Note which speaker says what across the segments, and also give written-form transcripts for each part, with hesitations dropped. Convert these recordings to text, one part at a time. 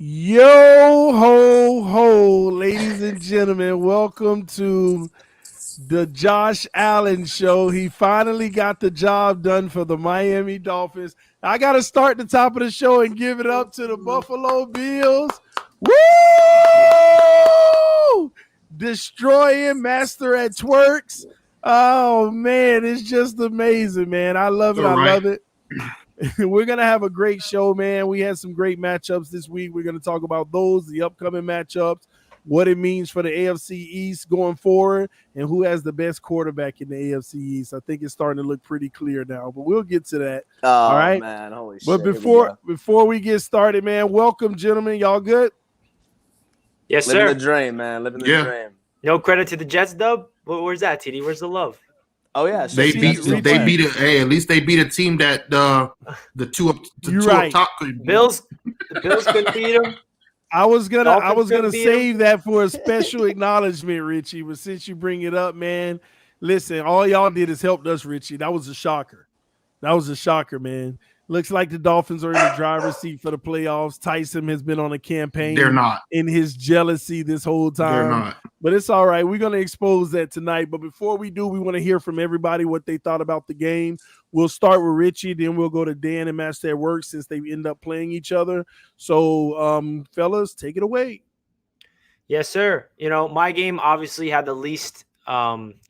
Speaker 1: Yo ho ho, ladies and gentlemen, welcome to the Josh Allen show. He finally got the job done for the Miami Dolphins. I got to start the top of the show and give it up to the Buffalo Bills. Woo! Destroying master at twerks. Oh man, it's just amazing, man. I love it. I love it. We're going to have a great show, man. We had some great matchups this week. We're going to talk about those, the upcoming matchups, what it means for the AFC East going forward, and who has the best quarterback in the AFC East. I think it's starting to look pretty clear now, but we'll get to that. All right,
Speaker 2: man, holy
Speaker 1: but
Speaker 2: shit.
Speaker 1: before we get started, man, welcome, gentlemen. Y'all good?
Speaker 3: Yes,
Speaker 2: Living
Speaker 3: sir.
Speaker 2: the dream, man. Living the dream.
Speaker 3: No credit to the Jets, dub. Where's that, TD? Where's the love?
Speaker 2: Oh yeah,
Speaker 4: at least they beat a team that the two up top could beat.
Speaker 3: The Bills couldn't beat them.
Speaker 1: I was gonna save that for a special acknowledgement, Richie. But since you bring it up, man, listen, all y'all did is helped us, Richie. That was a shocker. Man. Looks like the Dolphins are in the driver's seat for the playoffs. Tyson has been on a campaign.
Speaker 4: They're not.
Speaker 1: In his jealousy this whole time.
Speaker 4: They're not.
Speaker 1: But it's all right. We're going to expose that tonight. But before we do, we want to hear from everybody what they thought about the game. We'll start with Richie. Then we'll go to Dan and Master at Work since they end up playing each other. So, fellas, take it away.
Speaker 3: Yes, sir. You know, my game obviously had the least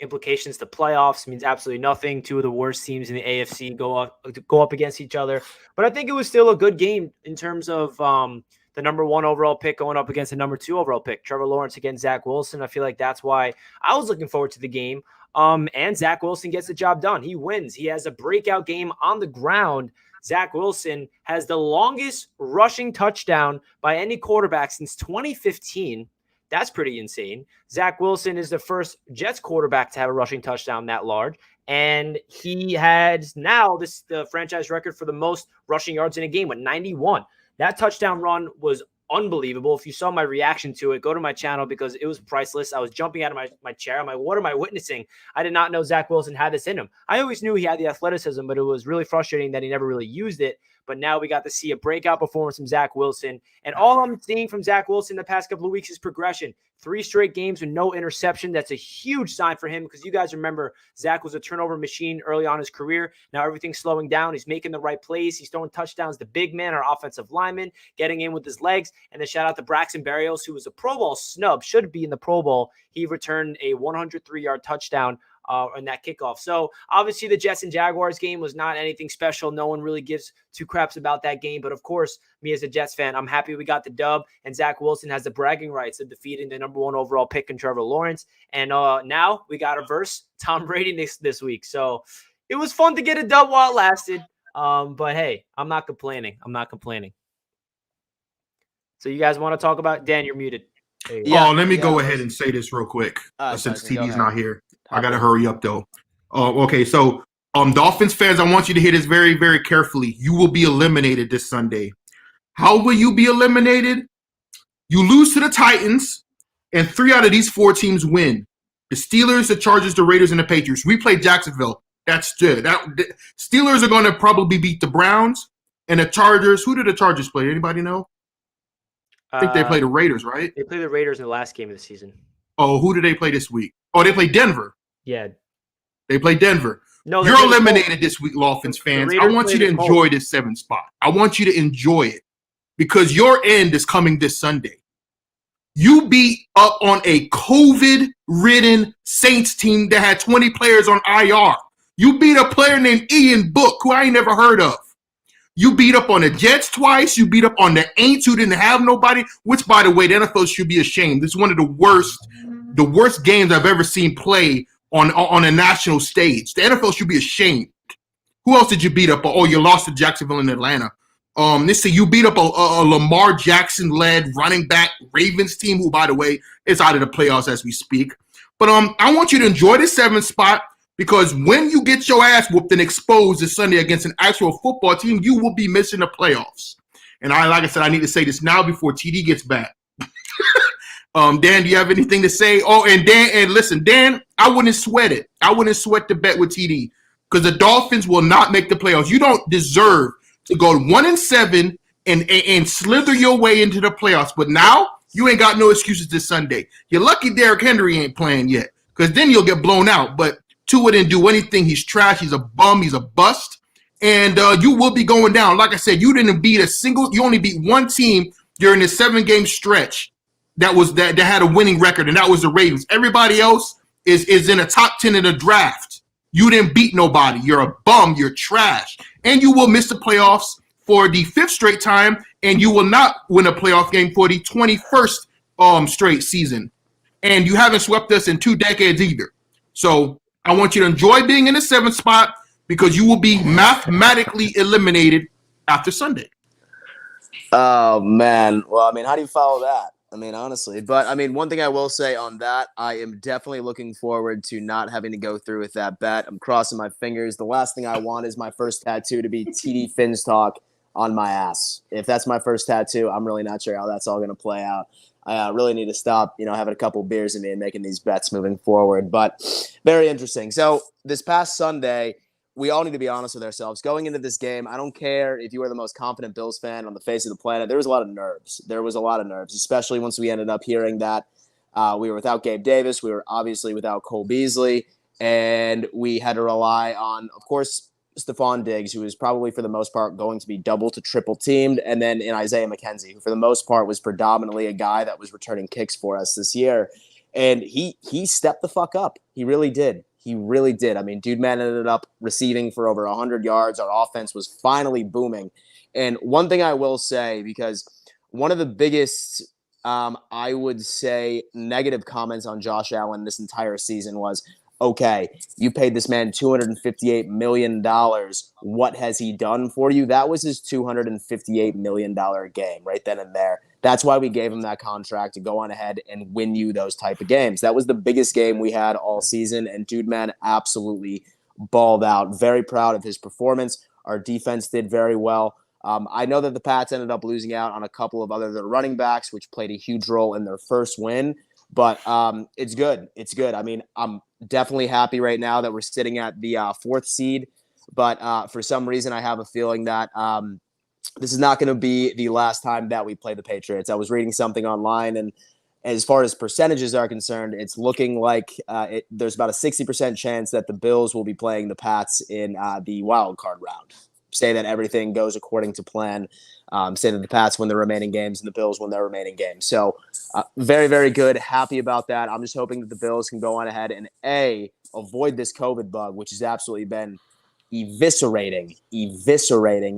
Speaker 3: implications to playoffs. Means absolutely nothing. Two of the worst teams in the AFC go up against each other. But I think it was still a good game in terms of the number 1 overall pick going up against the number 2 overall pick, Trevor Lawrence against Zach Wilson. I feel like that's why I was looking forward to the game. And Zach Wilson gets the job done. He wins. He has a breakout game on the ground. Zach Wilson has the longest rushing touchdown by any quarterback since 2015. That's pretty insane. Zach Wilson is the first Jets quarterback to have a rushing touchdown that large. And he has now the franchise record for the most rushing yards in a game with 91. That touchdown run was unbelievable. If you saw my reaction to it, go to my channel because it was priceless. I was jumping out of my chair. I'm like, what am I witnessing? I did not know Zach Wilson had this in him. I always knew he had the athleticism, but it was really frustrating that he never really used it. But now we got to see a breakout performance from Zach Wilson. And all I'm seeing from Zach Wilson the past couple of weeks is progression. 3 straight games with no interception. That's a huge sign for him because you guys remember Zach was a turnover machine early on in his career. Now everything's slowing down. He's making the right plays. He's throwing touchdowns. The big man, our offensive lineman, getting in with his legs. And then shout out to Braxton Berrios, who was a Pro Bowl snub, should be in the Pro Bowl. He returned a 103-yard touchdown in that kickoff. So obviously the Jets and Jaguars game was not anything special. No one really gives 2 craps about that game. But of course, me as a Jets fan, I'm happy we got the dub. And Zach Wilson has the bragging rights of defeating the number 1 overall pick in Trevor Lawrence. And now we got to verse Tom Brady this week. So it was fun to get a dub while it lasted. But hey, I'm not complaining. So you guys want to talk about Dan? You're muted.
Speaker 4: Let me go ahead and say this real quick since TD's not here. I got to hurry up, though. Okay, so Dolphins fans, I want you to hear this very, very carefully. You will be eliminated this Sunday. How will you be eliminated? You lose to the Titans, and 3 out of these 4 teams win. The Steelers, the Chargers, the Raiders, and the Patriots. We play Jacksonville. That's good. The Steelers are going to probably beat the Browns, and the Chargers. Who did the Chargers play? Anybody know? I think they play the Raiders, right?
Speaker 3: They play the Raiders in the last game of the season.
Speaker 4: Oh, who did they play this week? Oh, they played Denver.
Speaker 3: Yeah.
Speaker 4: They play Denver.
Speaker 3: No,
Speaker 4: you're eliminated this week, Dolphins fans. I want you to enjoy this 7th spot. I want you to enjoy it because your end is coming this Sunday. You beat up on a COVID-ridden Saints team that had 20 players on IR. You beat a player named Ian Book, who I ain't never heard of. You beat up on the Jets twice. You beat up on the Aints who didn't have nobody, which, by the way, the NFL should be ashamed. This is one of the worst games I've ever seen play on a national stage. The NFL should be ashamed. Who else did you beat up? Oh, you lost to Jacksonville and Atlanta. You beat up a Lamar Jackson-led running back Ravens team, who, by the way, is out of the playoffs as we speak. But I want you to enjoy this 7th spot because when you get your ass whooped and exposed this Sunday against an actual football team, you will be missing the playoffs. And like I said, I need to say this now before TD gets back. Dan, do you have anything to say? Oh, and listen, Dan, I wouldn't sweat it. I wouldn't sweat the bet with TD because the Dolphins will not make the playoffs. You don't deserve to go 1-7 and slither your way into the playoffs. But now you ain't got no excuses this Sunday. You're lucky Derrick Henry ain't playing yet, because then you'll get blown out. But Tua didn't do anything. He's trash. He's a bum. He's a bust. And you will be going down. Like I said, you didn't beat you only beat one team during this 7-game stretch that had a winning record, and that was the Ravens. Everybody else is in a top 10 in the draft. You didn't beat nobody. You're a bum. You're trash. And you will miss the playoffs for the 5th straight time, and you will not win a playoff game for the 21st straight season. And you haven't swept us in 2 decades either. So I want you to enjoy being in the 7th spot, because you will be mathematically eliminated after Sunday.
Speaker 2: Oh, man. Well, I mean, how do you follow that? I mean, honestly. But, I mean, one thing I will say on that, I am definitely looking forward to not having to go through with that bet. I'm crossing my fingers. The last thing I want is my first tattoo to be TDPHINSTALK on my ass. If that's my first tattoo, I'm really not sure how that's all going to play out. I really need to stop, having a couple beers in me and making these bets moving forward. But very interesting. So this past Sunday, we all need to be honest with ourselves. Going into this game, I don't care if you are the most confident Bills fan on the face of the planet. There was a lot of nerves. Especially once we ended up hearing that we were without Gabe Davis. We were obviously without Cole Beasley. And we had to rely on, of course, Stephon Diggs, who was probably for the most part going to be double to triple teamed. And then in Isaiah McKenzie, who for the most part was predominantly a guy that was returning kicks for us this year. And he stepped the fuck up. He really did. He really did. I mean, dude, man, ended up receiving for over 100 yards. Our offense was finally booming. And one thing I will say, because one of the biggest, I would say, negative comments on Josh Allen this entire season was, okay, you paid this man $258 million. What has he done for you? That was his $258 million game right then and there. That's why we gave him that contract, to go on ahead and win you those type of games. That was the biggest game we had all season, and dude, man, absolutely balled out. Very proud of his performance. Our defense did very well. I know that the Pats ended up losing out on a couple of other running backs, which played a huge role in their first win. But it's good. It's good. I mean, I'm definitely happy right now that we're sitting at the 4th seed. But for some reason, I have a feeling that this is not going to be the last time that we play the Patriots. I was reading something online, and as far as percentages are concerned, it's looking like there's about a 60% chance that the Bills will be playing the Pats in the wild card round. Say that everything goes according to plan. Say that the Pats win the remaining games and the Bills win their remaining games. So very, very good. Happy about that. I'm just hoping that the Bills can go on ahead and avoid this COVID bug, which has absolutely been eviscerating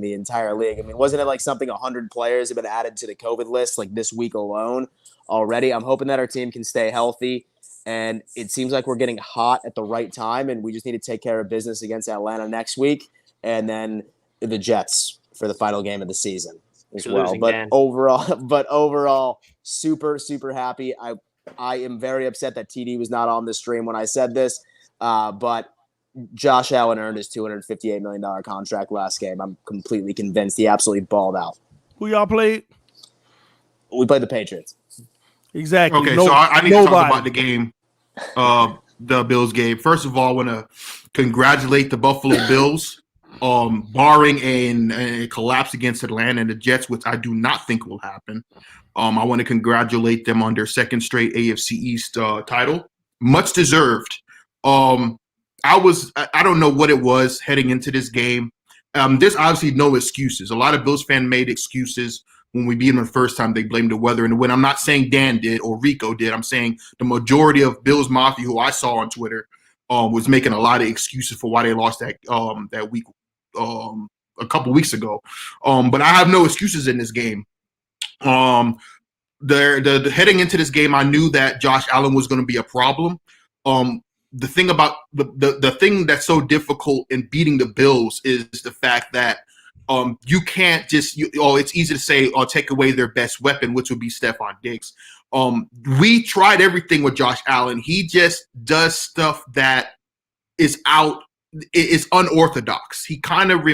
Speaker 2: the entire league. I mean, wasn't it like something 100 players have been added to the COVID list like this week alone already? I'm hoping that our team can stay healthy, and it seems like we're getting hot at the right time, and we just need to take care of business against Atlanta next week, and then the Jets for the final game of the season as well. But overall, super, super happy. I am very upset that TD was not on the stream when I said this, but Josh Allen earned his $258 million contract last game. I'm completely convinced he absolutely balled out.
Speaker 1: Who y'all played?
Speaker 2: We played the Patriots.
Speaker 1: Exactly.
Speaker 4: Okay, so I need to talk about the game, the Bills game. First of all, I want to congratulate the Buffalo Bills, barring a collapse against Atlanta and the Jets, which I do not think will happen. I want to congratulate them on their 2nd straight AFC East title. Much deserved. I don't know what it was heading into this game. There's obviously no excuses. A lot of Bills fans made excuses when we beat them the first time. They blamed the weather and the wind. I'm not saying Dan did or Rico did. I'm saying the majority of Bills Mafia, who I saw on Twitter, was making a lot of excuses for why they lost that week a couple weeks ago. But I have no excuses in this game. The heading into this game, I knew that Josh Allen was going to be a problem. The thing about the thing that's so difficult in beating the Bills is the fact that you can't just it's easy to say take away their best weapon, which would be Stephon Diggs. We tried everything with Josh Allen. He just does stuff that is unorthodox. He kind of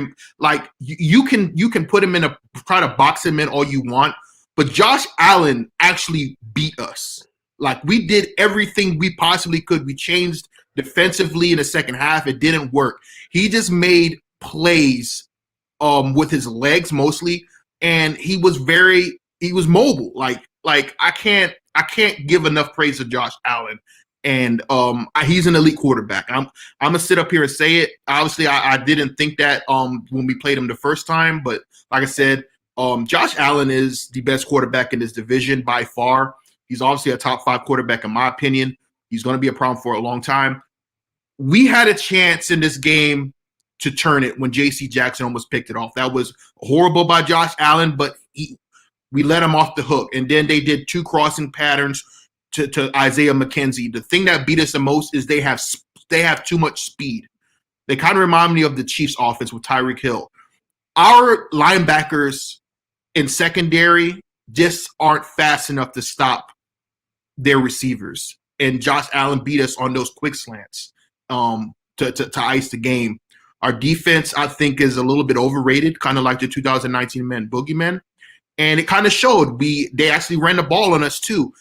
Speaker 4: you can put him in try to box him in all you want, but Josh Allen actually beat us. Like, we did everything we possibly could. We changed defensively in the second half. It didn't work. He just made plays with his legs mostly, and he was mobile. Like I can't give enough praise to Josh Allen. And he's an elite quarterback. I'm gonna sit up here and say it. Obviously, I didn't think that when we played him the first time, but like I said, Josh Allen is the best quarterback in this division by far. He's obviously a top 5 quarterback in my opinion. He's going to be a problem for a long time. We had a chance in this game to turn it when J.C. Jackson almost picked it off. That was horrible by Josh Allen, but we let him off the hook. And then they did 2 crossing patterns to Isaiah McKenzie. The thing that beat us the most is they have too much speed. They kind of remind me of the Chiefs offense with Tyreek Hill. Our linebackers in secondary just aren't fast enough to stop their receivers. And Josh Allen beat us on those quick slants to ice the game. Our defense, I think, is a little bit overrated, kind of like the 2019 men boogeymen. And it kind of showed. They actually ran the ball on us too.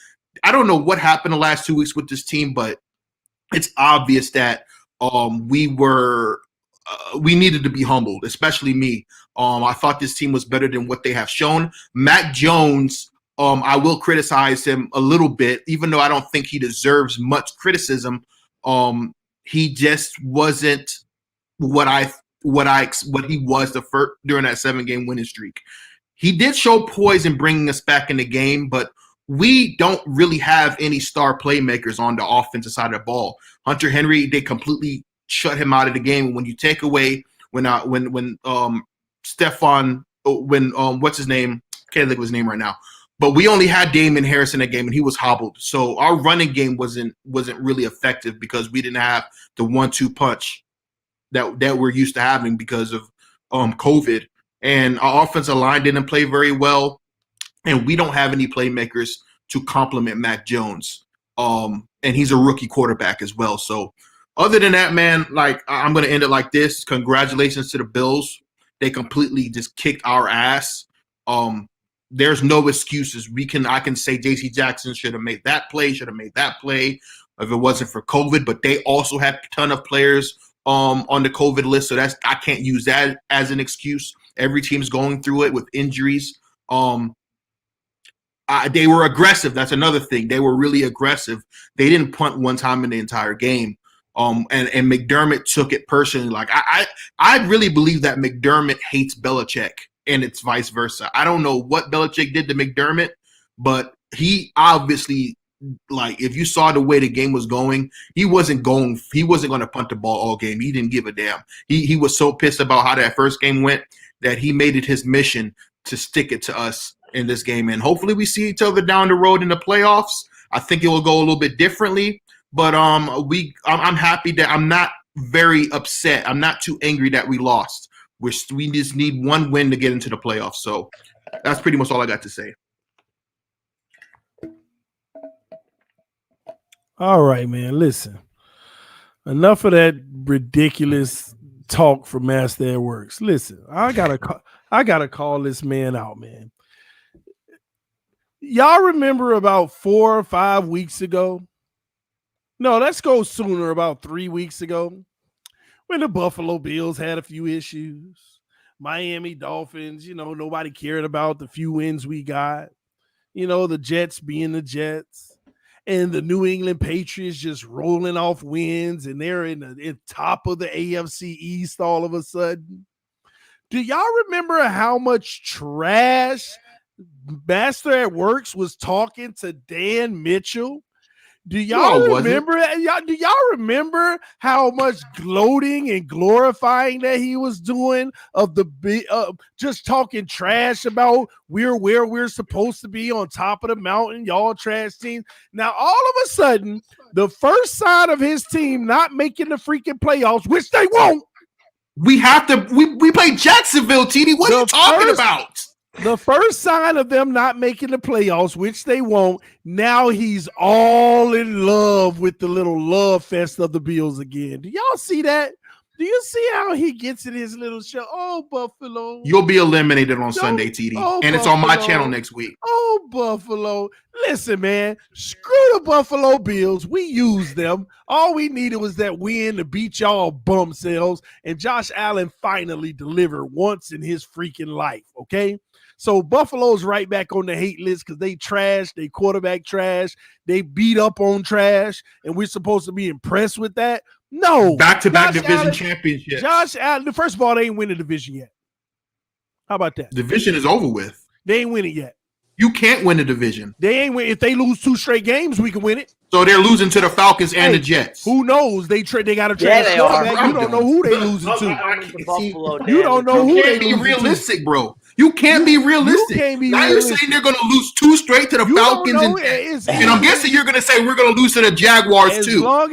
Speaker 4: I don't know what happened the last 2 weeks with this team, but it's obvious that we needed to be humbled, especially me. I thought this team was better than what they have shown. Mac Jones, I will criticize him a little bit, even though I don't think he deserves much criticism. He just wasn't what he was during that 7-game winning streak. He did show poise in bringing us back in the game, but we don't really have any star playmakers on the offensive side of the ball. Hunter Henry, they completely shut him out of the game. When you take away what's his name? Can't think of his name right now. But we only had Damon Harris in that game, and he was hobbled. So our running game wasn't really effective because we didn't have the 1-2 punch that we're used to having because of COVID. And our offensive line didn't play very well. And we don't have any playmakers to complement Mac Jones. And he's a rookie quarterback as well. So other than that, man, like I'm going to end it like this. Congratulations to the Bills. They completely just kicked our ass. There's no excuses. I can say J.C. Jackson should have made that play if it wasn't for COVID. But they also had a ton of players on the COVID list. So I can't use that as an excuse. Every team's going through it with injuries. They were aggressive. That's another thing. They were really aggressive. They didn't punt one time in the entire game. And McDermott took it personally. Like I really believe that McDermott hates Belichick, and it's vice versa. I don't know what Belichick did to McDermott, but he obviously, like, if you saw the way the game was going, he wasn't going to punt the ball all game. He didn't give a damn. He was so pissed about how that first game went that he made it his mission to stick it to us in this game. And hopefully we see each other down the road in the playoffs. I think it will go a little bit differently, but I'm happy that I'm not very upset. I'm not too angry that we lost. We just need one win to get into the playoffs. So that's pretty much all I got to say.
Speaker 1: All right, man. Listen, enough of that ridiculous talk from Master at Works. Listen, I gotta call this man out, man. Y'all remember about 4 or 5 weeks ago? No, let's go sooner, about 3 weeks ago, when the Buffalo Bills had a few issues. Miami Dolphins, nobody cared about the few wins we got. The Jets being the Jets. And the New England Patriots just rolling off wins, and they're in the top of the AFC East all of a sudden. Do y'all remember how much trash Master at Works was talking to Dan Mitchell? Do y'all remember? Do y'all remember how much gloating and glorifying that he was doing of just talking trash about where we're supposed to be on top of the mountain, y'all trash team. Now all of a sudden, the first sign of his team not making the freaking playoffs, which they won't.
Speaker 4: We have to. We play Jacksonville, TD. What are you talking about?
Speaker 1: The first sign of them not making the playoffs, which they won't, now he's all in love with the little love fest of the Bills again. Do y'all see that? Do you see how he gets in his little show? Oh, Buffalo.
Speaker 4: You'll be eliminated on Sunday, TD. And Buffalo. It's on my channel next week.
Speaker 1: Oh, Buffalo. Listen, man, screw the Buffalo Bills. We used them. All we needed was that win to beat y'all bum selves. And Josh Allen finally delivered once in his freaking life, okay? So Buffalo's right back on the hate list because they trash, they quarterback trash, they beat up on trash, and we're supposed to be impressed with that. No.
Speaker 4: Back-to-back division championships.
Speaker 1: Josh Allen, first of all, they ain't win the division yet. How about that?
Speaker 4: Division is over with.
Speaker 1: They ain't win it yet.
Speaker 4: You can't win the division.
Speaker 1: They ain't win. If they lose 2 straight games, we can win it.
Speaker 4: So they're losing to the Falcons and the Jets.
Speaker 1: Who knows? They got to
Speaker 3: trade.
Speaker 1: You don't know who they losing to. You don't know who they losing to.
Speaker 4: Realistic, bro. You can't be realistic.
Speaker 1: You can't be
Speaker 4: now
Speaker 1: realistic.
Speaker 4: You're saying they're going to lose 2 straight to the Falcons and I'm guessing you're going to say we're going to lose to the Jaguars too.
Speaker 1: Now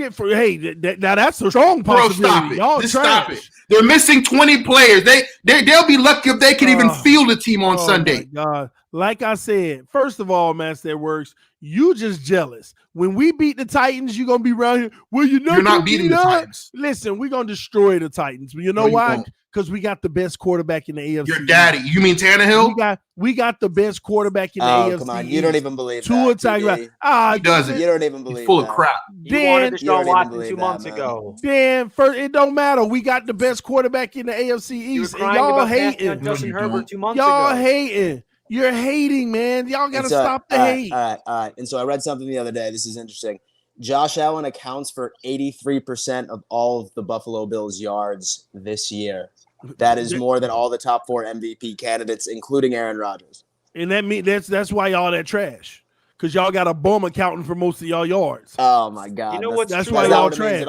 Speaker 1: that's a strong possibility.
Speaker 4: Bro, stop it.
Speaker 1: Y'all
Speaker 4: Just stop it. They're missing 20 players. They'll be lucky if they can even field a team on Sunday.
Speaker 1: My God. Like I said, first of all, Master That Works, you just jealous. When we beat the Titans, you're gonna be around here. Well, you're
Speaker 4: not beating the Titans.
Speaker 1: Listen, we're gonna destroy the Titans. You know why? Because we got the best quarterback in the AFC.
Speaker 4: Your daddy. You mean Tannehill?
Speaker 1: We got the best quarterback in the AFC.
Speaker 2: Come on. You don't even believe
Speaker 1: that.
Speaker 4: He doesn't.
Speaker 2: You don't even believe
Speaker 4: He's full of crap.
Speaker 3: You wanted Deshaun Watson 2 months ago.
Speaker 1: Dan, it don't matter. We got the best quarterback in the AFC East. And y'all hating.
Speaker 3: Justin Herbert 2 months ago.
Speaker 1: Y'all hating. You're hating, man. Y'all got to stop the hate.
Speaker 2: All right. And so I read something the other day. This is interesting. Josh Allen accounts for 83% of all of the Buffalo Bills yards this year. That is more than all the top 4 MVP candidates, including Aaron Rodgers.
Speaker 1: And that's why y'all that trash. Because y'all got a bum accounting for most of y'all yards.
Speaker 2: Oh, my God.
Speaker 3: You know what's
Speaker 1: that's
Speaker 3: true?
Speaker 1: why y'all trash.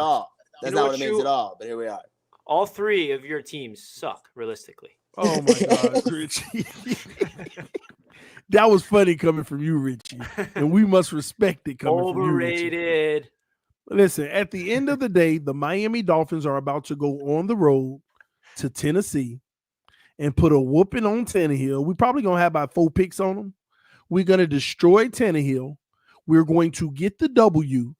Speaker 2: That's not what it means at all. But here we are.
Speaker 3: All 3 of your teams suck, realistically.
Speaker 1: Oh, my God, Richie. That was funny coming from you, Richie. And we must respect it coming from you, Richie.
Speaker 3: Overrated.
Speaker 1: Listen, at the end of the day, the Miami Dolphins are about to go on the road to Tennessee and put a whooping on Tannehill. We're probably going to have about 4 picks on them. We're going to destroy Tannehill. We're going to get the W.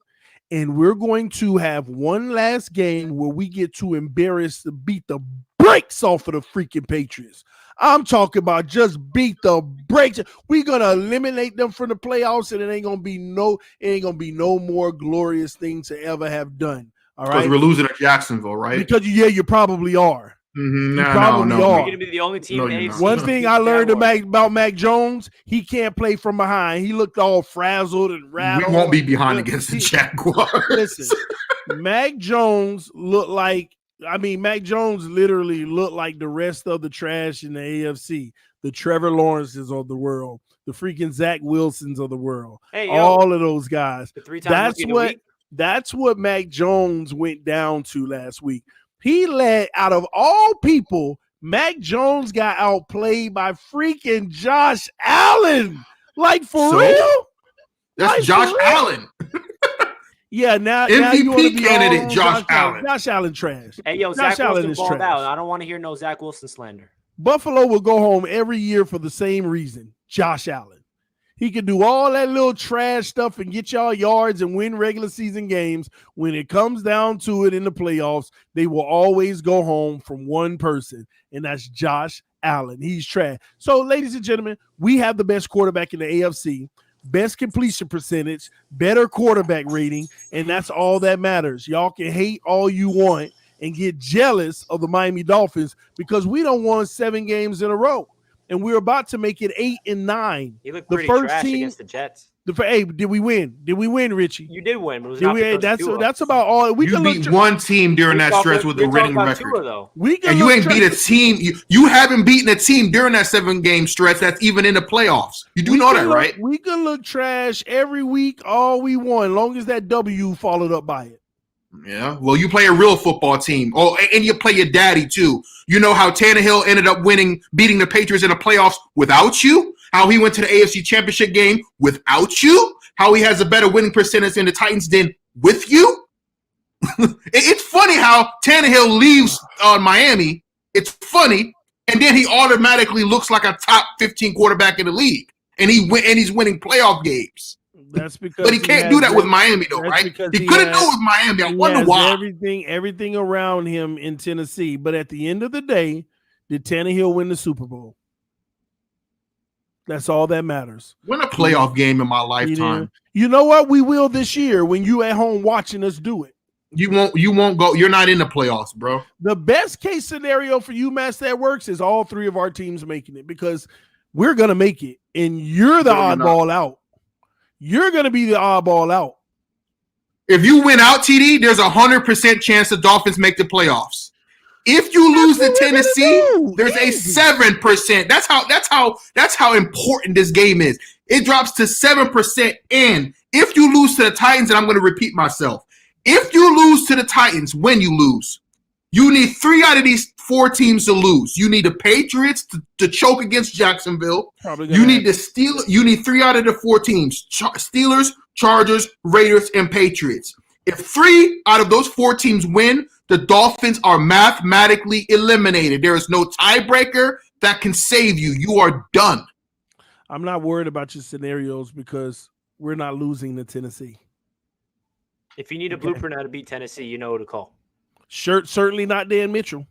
Speaker 1: And we're going to have one last game where we get to beat the brakes off of the freaking Patriots. I'm talking about just beat the brakes. We're gonna eliminate them from the playoffs, and it ain't gonna be no more glorious thing to ever have done. All right,
Speaker 4: because we're losing to Jacksonville, right?
Speaker 1: Because you probably are.
Speaker 4: Mm-hmm.
Speaker 1: You probably are.
Speaker 3: You're gonna be the only team in the AFC.
Speaker 1: One thing I learned about Mac Jones, he can't play from behind. He looked all frazzled and rattled.
Speaker 4: We won't be behind against the Jaguars.
Speaker 1: Listen, Mac Jones literally looked like the rest of the trash in the AFC. The Trevor Lawrences of the world, the freaking Zach Wilsons of the world. All of those guys. That's what Mac Jones went down to last week. He led, out of all people, Mac Jones got outplayed by freaking Josh Allen. Like, for real?
Speaker 4: That's Josh Allen.
Speaker 1: Yeah, now
Speaker 4: MVP candidate Josh Allen.
Speaker 1: Josh Allen trash.
Speaker 3: Hey, yo,
Speaker 1: Josh
Speaker 3: Zach
Speaker 1: Allen
Speaker 3: Wilson
Speaker 1: is
Speaker 3: balled
Speaker 1: trash.
Speaker 3: out. I don't want to hear no Zach Wilson slander.
Speaker 1: Buffalo will go home every year for the same reason. Josh Allen. He can do all that little trash stuff and get y'all yards and win regular season games. When it comes down to it in the playoffs, they will always go home from one person, and that's Josh Allen. He's trash. So, ladies and gentlemen, we have the best quarterback in the AFC, best completion percentage, better quarterback rating, and that's all that matters. Y'all can hate all you want and get jealous of the Miami Dolphins because we don't won 7 games in a row. And we're about to make it 8 and 9.
Speaker 3: He looked pretty trash against the Jets.
Speaker 1: Did we win? Did we win, Richie?
Speaker 3: You did win. But
Speaker 1: that's about all.
Speaker 4: You beat one team during that stretch with a winning record. And you ain't beat a team. You haven't beaten a team during that 7-game stretch that's even in the playoffs. You do know that, right?
Speaker 1: We can look trash every week, all we want, as long as that W followed up by it.
Speaker 4: Yeah, well, you play a real football team. Oh, and you play your daddy, too. You know how Tannehill ended up beating the Patriots in the playoffs without you? How he went to the AFC Championship game without you? How he has a better winning percentage in the Titans than with you? It's funny how Tannehill leaves Miami. It's funny. And then he automatically looks like a top 15 quarterback in the league. And he's winning playoff games.
Speaker 1: That's because,
Speaker 4: but he can't do that with Miami, though, right? He couldn't do it with Miami. I wonder why.
Speaker 1: Everything around him in Tennessee. But at the end of the day, did Tannehill win the Super Bowl? That's all that matters.
Speaker 4: Win a playoff game in my lifetime.
Speaker 1: You know what? We will this year when you at home watching us do it.
Speaker 4: You won't go. You're not in the playoffs, bro.
Speaker 1: The best case scenario for you, Master That Works, is all 3 of our teams making it because we're gonna make it, and you're the oddball out. You're gonna be the oddball out.
Speaker 4: If you win out, TD, there's 100% chance the Dolphins make the playoffs. If you lose to Tennessee, there's a 7%. That's how important this game is. It drops to 7%. And if you lose to the Titans, and I'm going to repeat myself, if you lose to the Titans, when you lose, you need 3 out of these 4 teams to lose. You need the Patriots to choke against Jacksonville. You need 3 out of the 4 teams: Steelers, Chargers, Raiders, and Patriots. If 3 out of those 4 teams win, the Dolphins are mathematically eliminated. There is no tiebreaker that can save you. You are done.
Speaker 1: I'm not worried about your scenarios because we're not losing to Tennessee.
Speaker 3: If you need a blueprint how to beat Tennessee, you know who to call.
Speaker 1: Certainly not Dan Mitchell.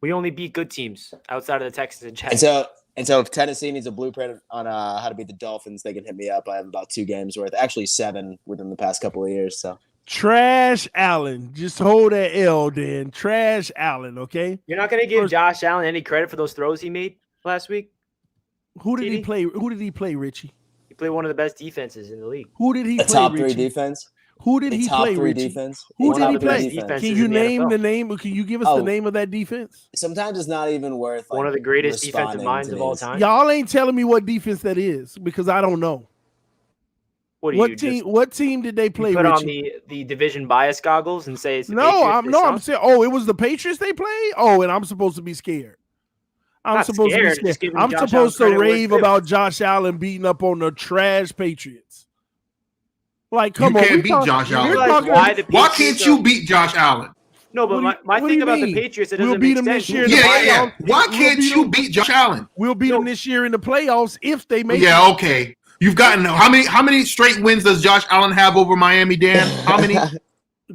Speaker 3: We only beat good teams outside of the Texans and Jaguars.
Speaker 2: And so if Tennessee needs a blueprint on how to beat the Dolphins, they can hit me up. I have about 2 games worth, actually 7 within the past couple of years. So
Speaker 1: Trash Allen. Just hold that L, Dan. Trash Allen, okay?
Speaker 3: You're not going to give Josh Allen any credit for those throws he made last week?
Speaker 1: Who did he play? Who did he play, Richie?
Speaker 3: He played one of the best defenses in the league.
Speaker 1: Who did he play,
Speaker 2: top
Speaker 1: Richie?
Speaker 2: 3 defense?
Speaker 1: Who did he play, Richie?
Speaker 2: Defense.
Speaker 1: Who did he
Speaker 3: play?
Speaker 1: Can you name the name? Can you give us the name of that defense?
Speaker 2: Sometimes it's not even worth
Speaker 3: one of the greatest defensive minds of all time.
Speaker 1: Y'all ain't telling me what defense that is because I don't know. What team did they play?
Speaker 3: Put on the division bias goggles and say it's the Patriots.
Speaker 1: I'm saying. Oh, it was the Patriots they played. Oh, and I'm supposed to be scared. I'm supposed to be scared. I'm supposed to rave about Josh Allen beating up on the trash Patriots. Like, come on,
Speaker 4: you can't beat Josh Allen. Why can't you beat Josh Allen?
Speaker 3: No, but my thing about the Patriots, it doesn't make sense.
Speaker 4: Yeah. Why can't you beat Josh Allen?
Speaker 1: We'll beat them this year in the playoffs if they make it.
Speaker 4: Yeah, okay. You've gotten how many straight wins does Josh Allen have over Miami, Dan? How many?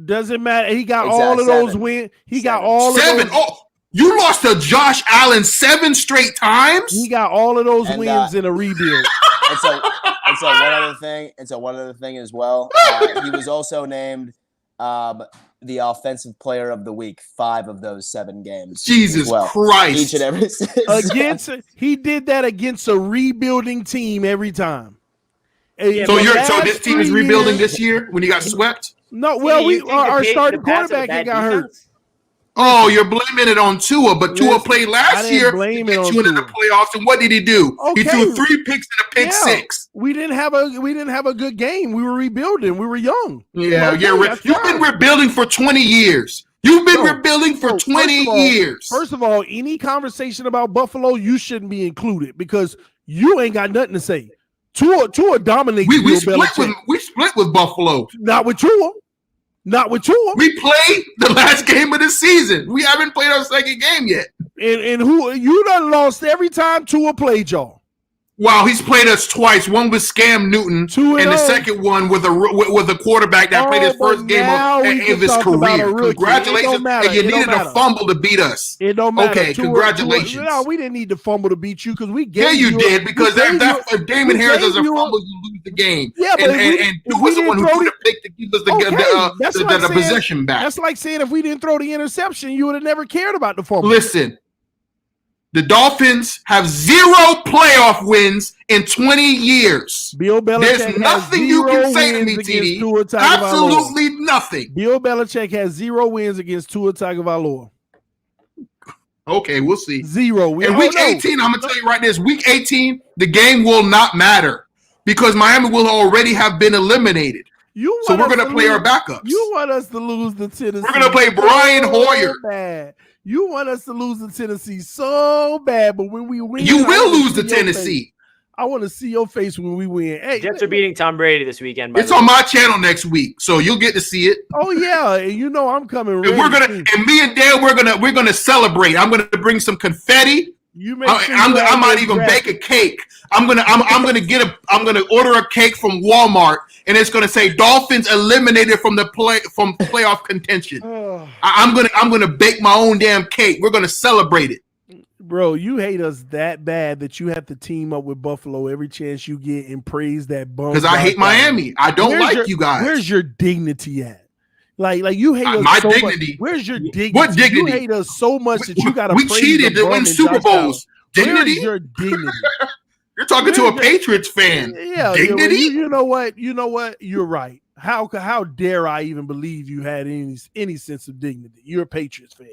Speaker 1: Doesn't matter. He got all of those wins. He got all
Speaker 4: 7. Oh, you lost to Josh Allen 7 straight times?
Speaker 1: He got all of those wins in a rebuild.
Speaker 2: And so one other thing as well. He was also named the offensive player of the week 5 of those 7 games.
Speaker 4: Jesus Christ!
Speaker 2: Each and every
Speaker 1: he did that against a rebuilding team every time.
Speaker 4: So this team is rebuilding this year when you got swept?
Speaker 1: No, well, our starting quarterback got hurt.
Speaker 4: Oh, you're blaming it on Tua, but Tua played last year to get you into the playoffs, and what did he do?
Speaker 1: Okay.
Speaker 4: He threw 3 picks and a pick 6.
Speaker 1: We didn't have a good game. We were rebuilding. We were young.
Speaker 4: Yeah. You've been rebuilding for 20 years. You've been rebuilding for 20 years.
Speaker 1: First of all, any conversation about Buffalo, you shouldn't be included because you ain't got nothing to say. Tua dominates.
Speaker 4: We split with Buffalo.
Speaker 1: Not with Tua.
Speaker 4: We played the last game of the season. We haven't played our second game yet.
Speaker 1: And who you done lost every time Tua played y'all.
Speaker 4: Wow, he's played us twice. One with Scam Newton, and the second one with a quarterback that played his first game of his career. Congratulations! And you needed a fumble to beat us.
Speaker 1: It don't matter.
Speaker 4: Okay, congratulations.
Speaker 1: No, we didn't need to fumble to beat you because we gave.
Speaker 4: Yeah, you did because if Damon Harris does a fumble, you lose the game.
Speaker 1: Yeah, but
Speaker 4: and you was the one who threw the pick to give us the possession back.
Speaker 1: That's like saying if we didn't throw the interception, you would have never cared about the fumble.
Speaker 4: Listen. The Dolphins have 0 playoff wins in 20 years.
Speaker 1: Bill Belichick
Speaker 4: There's nothing you can say to me, TD. Absolutely nothing.
Speaker 1: Bill Belichick has 0 wins against Tua Tagovailoa.
Speaker 4: Okay, we'll see.
Speaker 1: 0.
Speaker 4: In week 18, I'm going to tell you right this. Week 18, the game will not matter because Miami will already have been eliminated. So we're going to play our backups.
Speaker 1: You want us to lose the Tennessee.
Speaker 4: We're going to play Brian Hoyer.
Speaker 1: Bad. You want us to lose to Tennessee so bad, but when we win,
Speaker 4: you will lose to Tennessee.
Speaker 1: I want to see your face when we win. Hey,
Speaker 3: Jets are beating Tom Brady this weekend.
Speaker 4: It's on my channel next week, so you'll get to see it.
Speaker 1: Oh yeah, you know I'm coming.
Speaker 4: And me and Dan, we're gonna celebrate. I'm gonna bring some confetti. I might even bake a cake. I'm gonna order a cake from Walmart, and it's gonna say Dolphins eliminated from playoff contention. I'm gonna bake my own damn cake. We're gonna celebrate it.
Speaker 1: Bro, you hate us that bad that you have to team up with Buffalo every chance you get and praise that bum.
Speaker 4: Because I hate Miami. I don't like you guys.
Speaker 1: Where's your dignity at? Like you hate us
Speaker 4: my
Speaker 1: so
Speaker 4: dignity.
Speaker 1: Much. Where's your dignity?
Speaker 4: What dignity?
Speaker 1: You hate us so much that you got to.
Speaker 4: We cheated to win Super Bowls. Dignity?
Speaker 1: Where is your dignity?
Speaker 4: You're talking to a Patriots fan.
Speaker 1: Yeah,
Speaker 4: dignity.
Speaker 1: You know what? You're right. How dare I even believe you had any sense of dignity? You're a Patriots fan.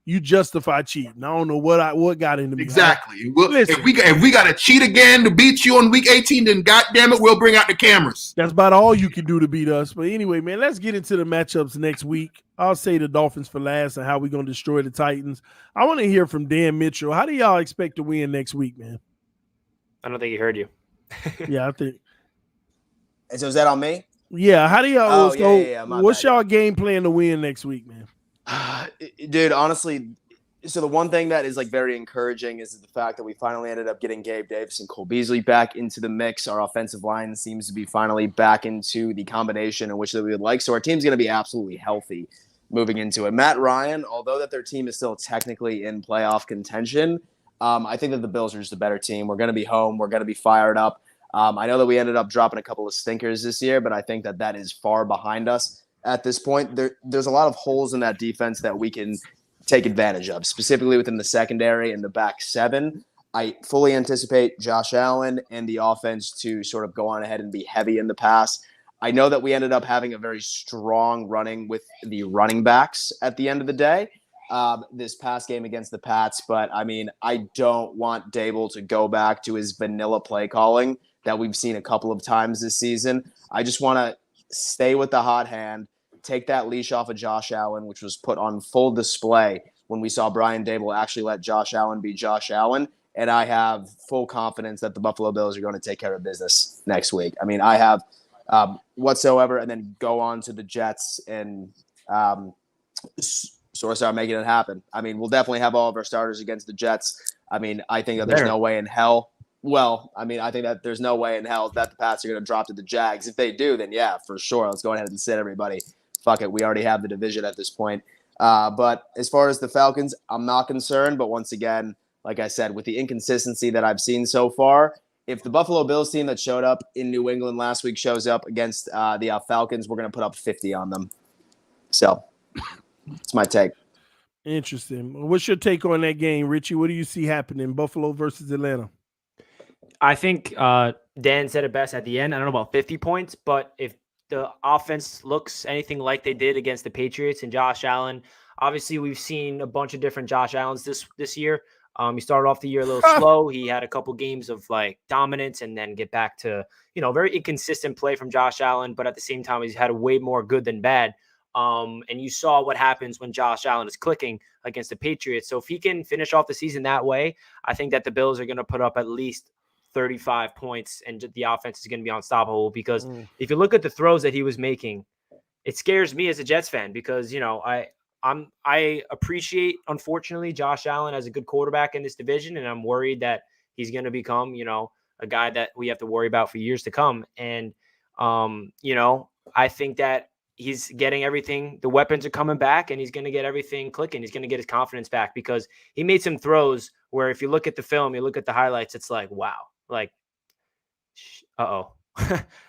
Speaker 1: You justify cheating. I don't know what got into me.
Speaker 4: Exactly. If we got to cheat again to beat you on week 18, then goddamn it, we'll bring out the cameras.
Speaker 1: That's about all you can do to beat us. But anyway, man, let's get into the matchups next week. I'll say the Dolphins for last and how we're going to destroy the Titans. I want to hear from Dan Mitchell. How do y'all expect to win next week, man?
Speaker 3: I don't think he heard you.
Speaker 1: Yeah, I think.
Speaker 2: And so is that on me?
Speaker 1: Yeah. How do y'all? What's
Speaker 2: bad.
Speaker 1: y'all game plan to win next week, man?
Speaker 2: Dude, honestly, so the one thing that is like very encouraging is the fact that we finally ended up getting Gabe Davis and Cole Beasley back into the mix. Our offensive line seems to be finally back into the combination in which that we would like. So our team's going to be absolutely healthy moving into it. Matt Ryan, although that their team is still technically in playoff contention, I think that the Bills are just a better team. We're going to be home. We're going to be fired up. I know that we ended up dropping a couple of stinkers this year, but I think that is far behind us. At this point, there's a lot of holes in that defense that we can take advantage of, specifically within the secondary and the back seven. I fully anticipate Josh Allen and the offense to sort of go on ahead and be heavy in the pass. I know that we ended up having a very strong running with the running backs at the end of the day this past game against the Pats. But, I mean, I don't want Dable to go back to his vanilla play calling that we've seen a couple of times this season. I just want to stay with the hot hand, take that leash off of Josh Allen, which was put on full display when we saw Brian Dable actually let Josh Allen be Josh Allen. And I have full confidence that the Buffalo Bills are going to take care of business next week. I mean, I have whatsoever, and then go on to the Jets and sort of start making it happen. I mean, we'll definitely have all of our starters against the Jets. I mean, I think that there's no way in hell. Well, I mean, I think that there's no way in hell that the Pats are going to drop to the Jags. If they do, then yeah, for sure. Let's go ahead and sit everybody. Fuck it. We already have the division at this point. But as far as the Falcons, I'm not concerned. But once again, like I said, with the inconsistency that I've seen so far, if the Buffalo Bills team that showed up in New England last week shows up against the Falcons, we're going to put up 50 on them. So that's my take.
Speaker 1: Interesting. What's your take on that game, Richie? What do you see happening, Buffalo versus Atlanta?
Speaker 3: I think Dan said it best at the end. I don't know about 50 points, but if the offense looks anything like they did against the Patriots and Josh Allen, obviously we've seen a bunch of different Josh Allens this year. He started off the year a little slow. He had a couple games of like dominance and then get back to, very inconsistent play from Josh Allen. But at the same time, he's had way more good than bad. And you saw what happens when Josh Allen is clicking against the Patriots. So if he can finish off the season that way, I think that the Bills are going to put up at least 35 points and the offense is going to be unstoppable because if you look at the throws that he was making, it scares me as a Jets fan because, I appreciate, unfortunately, Josh Allen as a good quarterback in this division, and I'm worried that he's going to become, a guy that we have to worry about for years to come. And, I think that he's getting everything. The weapons are coming back, and he's going to get everything clicking. He's going to get his confidence back because he made some throws where if you look at the film, you look at the highlights, it's like, wow, like, uh-oh.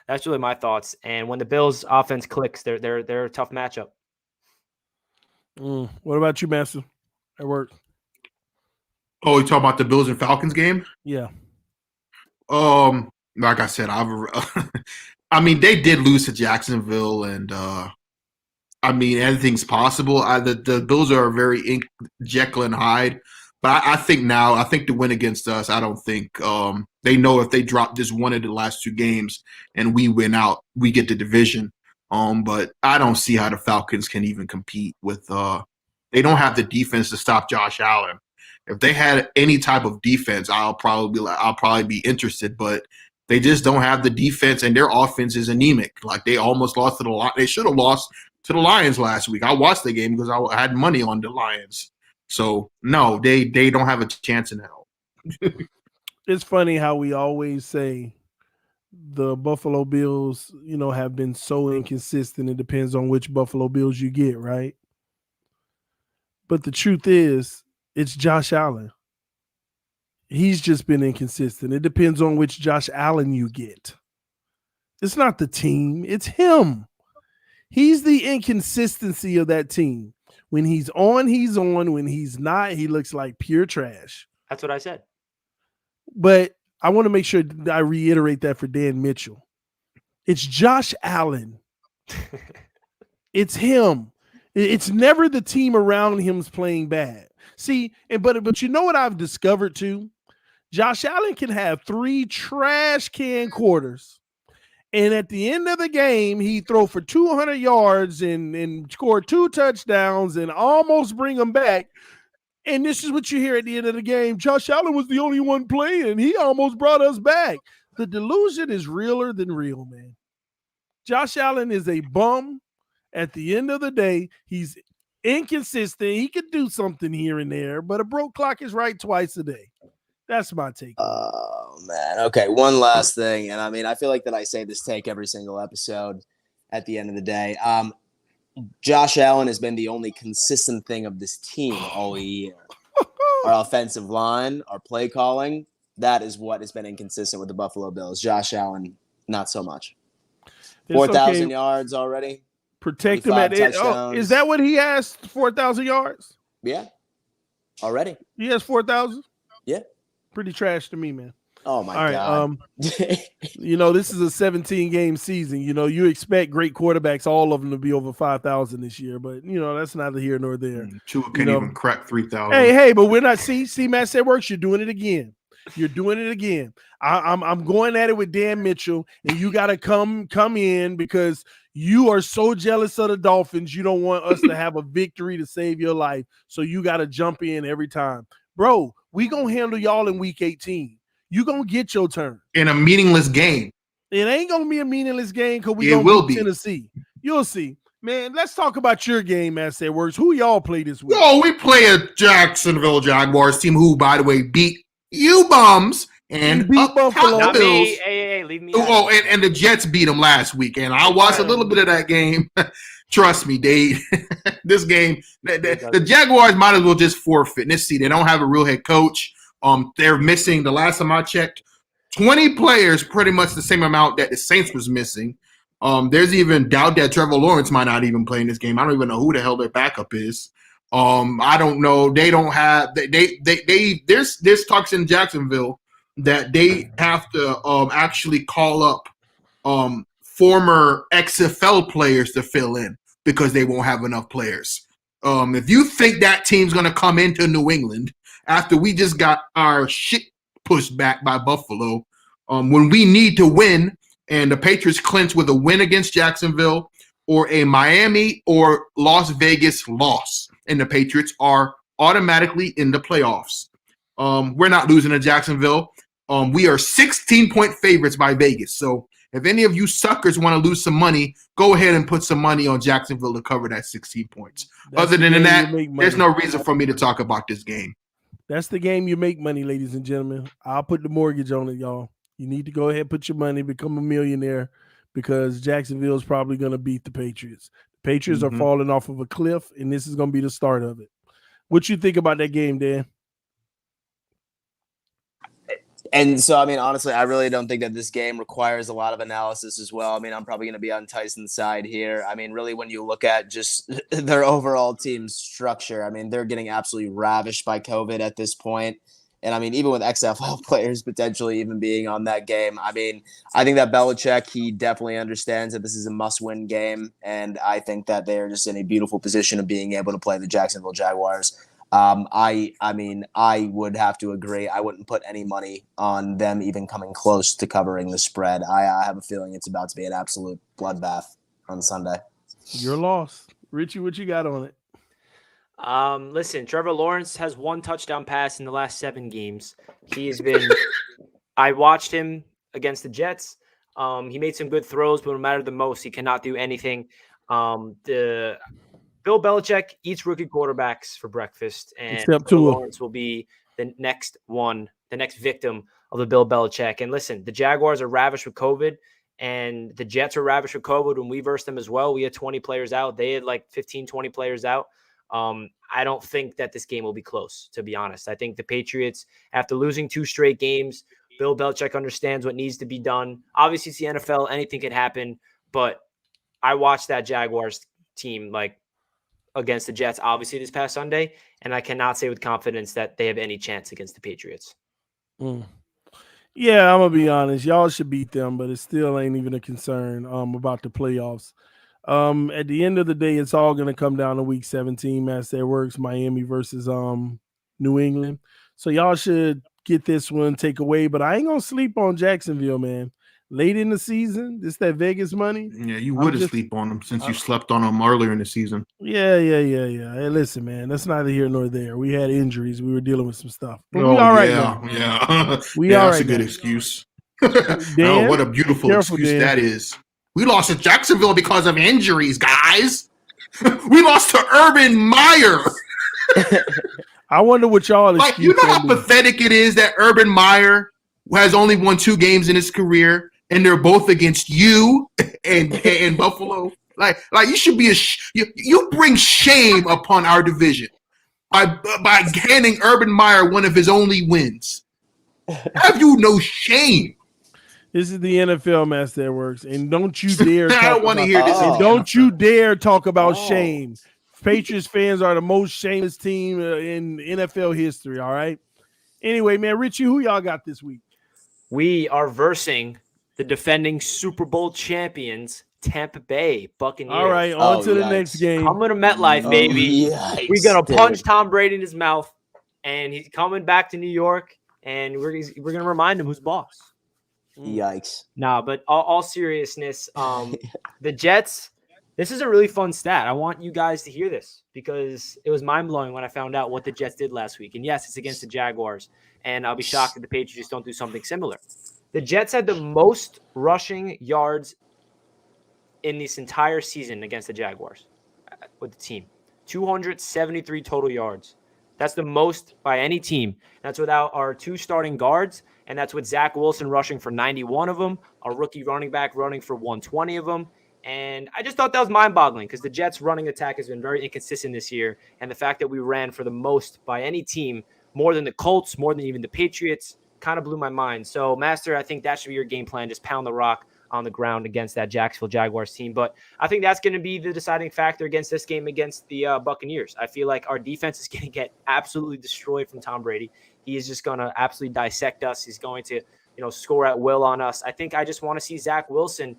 Speaker 3: That's really my thoughts. And when the Bills offense clicks, they're a tough matchup.
Speaker 1: What about you, Master? At work?
Speaker 4: Oh, you talking about the Bills and Falcons game?
Speaker 1: Yeah.
Speaker 4: Like I said, I mean, they did lose to Jacksonville, and I mean, anything's possible. The Bills are very Jekyll and Hyde, but I think to win against us, I don't think they know if they drop just one of the last two games and we win out, we get the division. But I don't see how the Falcons can even compete with. They don't have the defense to stop Josh Allen. If they had any type of defense, I'll probably be interested. But they just don't have the defense, and their offense is anemic. Like they almost lost to the Lions. They should have lost to the Lions last week. I watched the game because I had money on the Lions. So no, they don't have a chance in hell.
Speaker 1: It's funny how we always say the Buffalo Bills, have been so inconsistent. It depends on which Buffalo Bills you get, right? But the truth is, it's Josh Allen. He's just been inconsistent. It depends on which Josh Allen you get. It's not the team. It's him. He's the inconsistency of that team. When he's on, he's on. When he's not, he looks like pure trash.
Speaker 3: That's what I said.
Speaker 1: But I want to make sure I reiterate that for Dan Mitchell. It's Josh Allen. It's him. It's never the team around him's playing bad. See, but you know what I've discovered too? Josh Allen can have 3 trash can quarters, and at the end of the game, he throw for 200 yards and score 2 touchdowns and almost bring them back. And this is what you hear at the end of the game. Josh Allen was the only one playing. He almost brought us back. The delusion is realer than real, man. Josh Allen is a bum. At the end of the day, he's inconsistent. He could do something here and there, but a broke clock is right twice a day. That's my take.
Speaker 2: Oh, man. Okay, one last thing. And, I mean, I feel like that I say this take every single episode at the end of the day. Josh Allen has been the only consistent thing of this team all year. Our offensive line, our play calling, that is what has been inconsistent with the Buffalo Bills. Josh Allen, not so much. 4,000 yards already.
Speaker 1: Protect him at it. Oh, is that what he has? 4,000 yards?
Speaker 2: Yeah. Already.
Speaker 1: He has 4,000?
Speaker 2: Yeah.
Speaker 1: Pretty trash to me, man.
Speaker 2: Oh, my God.
Speaker 1: You know, this is a 17-game season. You know, you expect great quarterbacks, all of them, to be over 5,000 this year. But, you know, that's neither here nor there.
Speaker 4: Tua can't even crack 3,000.
Speaker 1: Hey, but we're not. See, Matt said works. You're doing it again. You're doing it again. I'm going at it with Dan Mitchell, and you got to come in because you are so jealous of the Dolphins. You don't want us to have a victory to save your life. So you got to jump in every time. Bro, we going to handle y'all in week 18. You going to get your turn.
Speaker 4: In a meaningless game.
Speaker 1: It ain't going to be a meaningless game because we going to beat Tennessee. You'll see. Man, let's talk about your game, as it works. Who y'all play this week?
Speaker 4: Oh, we play a Jacksonville Jaguars team who, by the way, beat you bums and
Speaker 1: beat Buffalo.
Speaker 3: Not
Speaker 4: Bills.
Speaker 3: me. Hey, leave me.
Speaker 4: Oh, and the Jets beat them last week, and I watched a little bit of that game. Trust me, Dave. This game, the Jaguars might as well just forfeit. Let's see, they don't have a real head coach. They're missing, the last time I checked, 20 players, pretty much the same amount that the Saints was missing. There's even doubt that Trevor Lawrence might not even play in this game. I don't even know who the hell their backup is. I don't know. They don't have there's talks in Jacksonville that they have to actually call up former XFL players to fill in because they won't have enough players. If you think that team's gonna come into New England after we just got our shit pushed back by Buffalo, when we need to win and the Patriots clinch with a win against Jacksonville or a Miami or Las Vegas loss, and the Patriots are automatically in the playoffs. We're not losing to Jacksonville. We are 16-point favorites by Vegas. So if any of you suckers want to lose some money, go ahead and put some money on Jacksonville to cover that 16 points. Other than that, there's no reason for me to talk about this game.
Speaker 1: That's the game you make money, ladies and gentlemen. I'll put the mortgage on it, y'all. You need to go ahead, put your money, become a millionaire, because Jacksonville is probably going to beat the Patriots. The Patriots are falling off of a cliff, and this is going to be the start of it. What you think about that game, Dan?
Speaker 2: And so, I mean, honestly, I really don't think that this game requires a lot of analysis as well. I mean, I'm probably going to be on Tyson's side here. I mean, really, when you look at just their overall team structure, I mean, they're getting absolutely ravished by COVID at this point. And, I mean, even with XFL players potentially even being on that game, I mean, I think that Belichick, he definitely understands that this is a must-win game. And I think that they're just in a beautiful position of being able to play the Jacksonville Jaguars. I mean, I would have to agree. I wouldn't put any money on them even coming close to covering the spread. I have a feeling it's about to be an absolute bloodbath on Sunday.
Speaker 1: You're lost. Richie, what you got on it?
Speaker 3: Listen, Trevor Lawrence has 1 touchdown pass in the last 7 games. He has been – I watched him against the Jets. He made some good throws, but no matter the most, he cannot do anything. Bill Belichick eats rookie quarterbacks for breakfast, and Lawrence will be the next victim of the Bill Belichick. And listen, the Jaguars are ravished with COVID, and the Jets are ravished with COVID. When we versed them as well, we had 20 players out. They had like 15, 20 players out. I don't think that this game will be close, to be honest. I think the Patriots, after losing 2 straight games, Bill Belichick understands what needs to be done. Obviously, it's the NFL. Anything can happen, but I watched that Jaguars team like against the Jets, obviously, this past Sunday, and I cannot say with confidence that they have any chance against the Patriots.
Speaker 1: Yeah, I'm gonna be honest. Y'all should beat them, but it still ain't even a concern about the playoffs. At the end of the day, it's all gonna come down to week 17, match that works, Miami versus New England. So y'all should get this one take away, but I ain't gonna sleep on Jacksonville, man. Late in the season, this that Vegas money.
Speaker 4: Yeah, you would have sleep on them since you slept on them earlier in the season.
Speaker 1: Yeah. Hey, listen, man, that's neither here nor there. We had injuries. We were dealing with some stuff. But
Speaker 4: we
Speaker 1: all right
Speaker 4: now.
Speaker 1: We all
Speaker 4: that's
Speaker 1: right
Speaker 4: a good
Speaker 1: now.
Speaker 4: excuse.
Speaker 1: Dan,
Speaker 4: what a beautiful excuse Dan. That is. We lost to Jacksonville because of injuries, guys. We lost to Urban Meyer.
Speaker 1: I wonder what y'all
Speaker 4: like. You know how pathetic it is that Urban Meyer has only won 2 games in his career, and they're both against you and Buffalo. Like you should be you bring shame upon our division by handing Urban Meyer one of his only wins. Have you no shame?
Speaker 1: This is the NFL, Master Works, and don't you dare talk
Speaker 4: I don't want to hear this.
Speaker 1: And don't you dare talk about shame. Patriots fans are the most shameless team in NFL history, all right? Anyway, man, Richie, who y'all got this week?
Speaker 3: We are versing the defending Super Bowl champions, Tampa Bay Buccaneers.
Speaker 1: All right, on to the next game.
Speaker 3: Coming to MetLife, baby. We're going to punch Tom Brady in his mouth, and he's coming back to New York, and we're going to remind him who's boss.
Speaker 2: Yikes.
Speaker 3: Nah, but all seriousness, the Jets, this is a really fun stat. I want you guys to hear this because it was mind-blowing when I found out what the Jets did last week. And yes, it's against the Jaguars, and I'll be shocked if the Patriots don't do something similar. The Jets had the most rushing yards in this entire season against the Jaguars with the team. 273 total yards. That's the most by any team. That's without our 2 starting guards, and that's with Zach Wilson rushing for 91 of them, a rookie running back running for 120 of them. And I just thought that was mind-boggling because the Jets' running attack has been very inconsistent this year, and the fact that we ran for the most by any team, more than the Colts, more than even the Patriots, kind of blew my mind. So, Master, I think that should be your game plan, just pound the rock on the ground against that Jacksonville Jaguars team. But I think that's going to be the deciding factor against this game against the Buccaneers. I feel like our defense is going to get absolutely destroyed from Tom Brady. He is just going to absolutely dissect us. He's going to, score at will on us. I think I just want to see Zach Wilson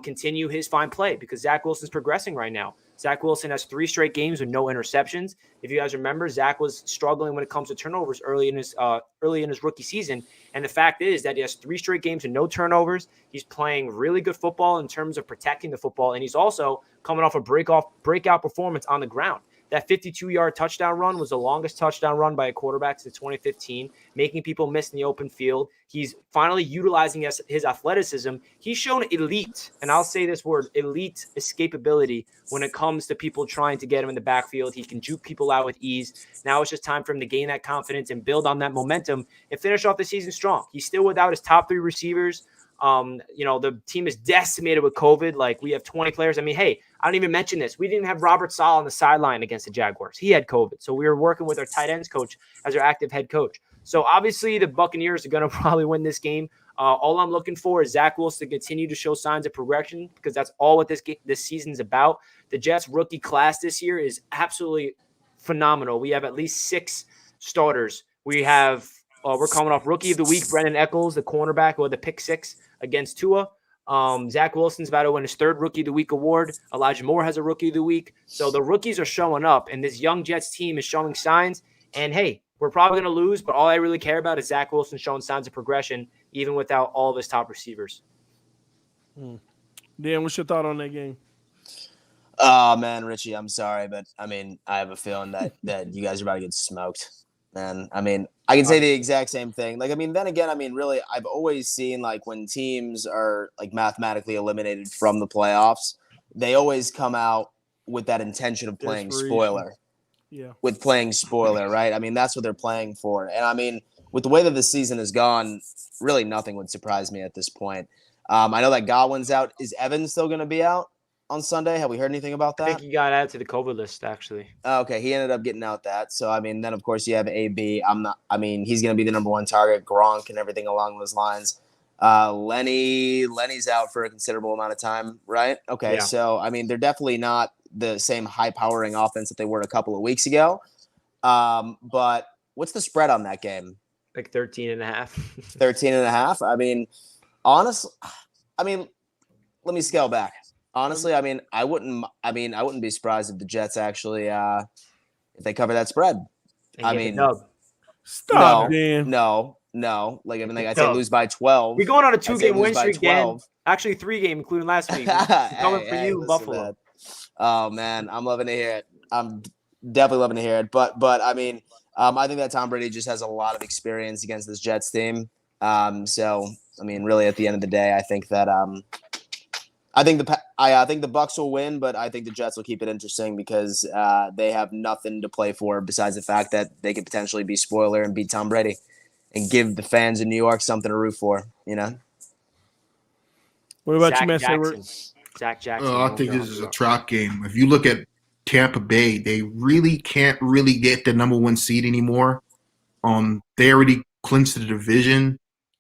Speaker 3: continue his fine play because Zach Wilson's progressing right now. Zach Wilson has 3 straight games with no interceptions. If you guys remember, Zach was struggling when it comes to turnovers early in his rookie season. And the fact is that he has 3 straight games with no turnovers. He's playing really good football in terms of protecting the football. And he's also coming off a breakout performance on the ground. That 52-yard touchdown run was the longest touchdown run by a quarterback since 2015, making people miss in the open field. He's finally utilizing his athleticism. He's shown elite, and I'll say this word, elite escapability when it comes to people trying to get him in the backfield. He can juke people out with ease. Now it's just time for him to gain that confidence and build on that momentum and finish off the season strong. He's still without his top 3 receivers. The team is decimated with COVID. Like, we have 20 players. I mean, hey, I don't even mention this. We didn't have Robert Saleh on the sideline against the Jaguars. He had COVID. So we were working with our tight ends coach as our active head coach. So obviously the Buccaneers are going to probably win this game. All I'm looking for is Zach Wilson to continue to show signs of progression because that's all what this season's about. The Jets rookie class this year is absolutely phenomenal. We have at least 6 starters. We have we're coming off Rookie of the Week, Brendan Eccles, the cornerback, who had the pick 6 against Tua. Zach Wilson's about to win his 3rd Rookie of the Week award. Elijah Moore has a Rookie of the Week. So the rookies are showing up, and this young Jets team is showing signs. And, hey, we're probably going to lose, but all I really care about is Zach Wilson showing signs of progression, even without all of his top receivers.
Speaker 1: Dan, what's your thought on that game?
Speaker 2: Oh, man, Richie, I'm sorry, but, I have a feeling that you guys are about to get smoked. And, I can say the exact same thing. Then again, really, I've always seen, when teams are, mathematically eliminated from the playoffs, they always come out with that intention of playing spoiler.
Speaker 1: Yeah.
Speaker 2: With playing spoiler, right? That's what they're playing for. And, with the way that the season has gone, really nothing would surprise me at this point. I know that Godwin's out. Is Evans still going to be out on Sunday? Have we heard anything about that?
Speaker 3: I think he got added to the COVID list, actually.
Speaker 2: Okay, he ended up getting out that. So, then, of course, you have AB. He's going to be the number 1 target, Gronk and everything along those lines. Lenny's out for a considerable amount of time, right? Okay, yeah. So, they're definitely not the same high-powering offense that they were a couple of weeks ago. But what's the spread on that game?
Speaker 3: Like 13.5.
Speaker 2: 13.5. I mean, honestly, let me scale back. Honestly, I wouldn't be surprised if the Jets actually if they cover that spread.
Speaker 1: Stop, Dan.
Speaker 2: No. Like I'd say lose by 12.
Speaker 3: We're going on a 2-game win streak again. Actually, 3-game, including last week. Coming for you, Buffalo.
Speaker 2: Man. Oh man, I'm loving to hear it. I'm definitely loving to hear it. But I think that Tom Brady just has a lot of experience against this Jets team. So really, at the end of the day, I think that I think the Bucs will win, but I think the Jets will keep it interesting because they have nothing to play for besides the fact that they could potentially be spoiler and beat Tom Brady and give the fans in New York something to root for.
Speaker 1: What about you, Master?
Speaker 3: Zach Jackson.
Speaker 4: I think this is a trap game. If you look at Tampa Bay, they really can't really get the number 1 seed anymore. They already clinched the division.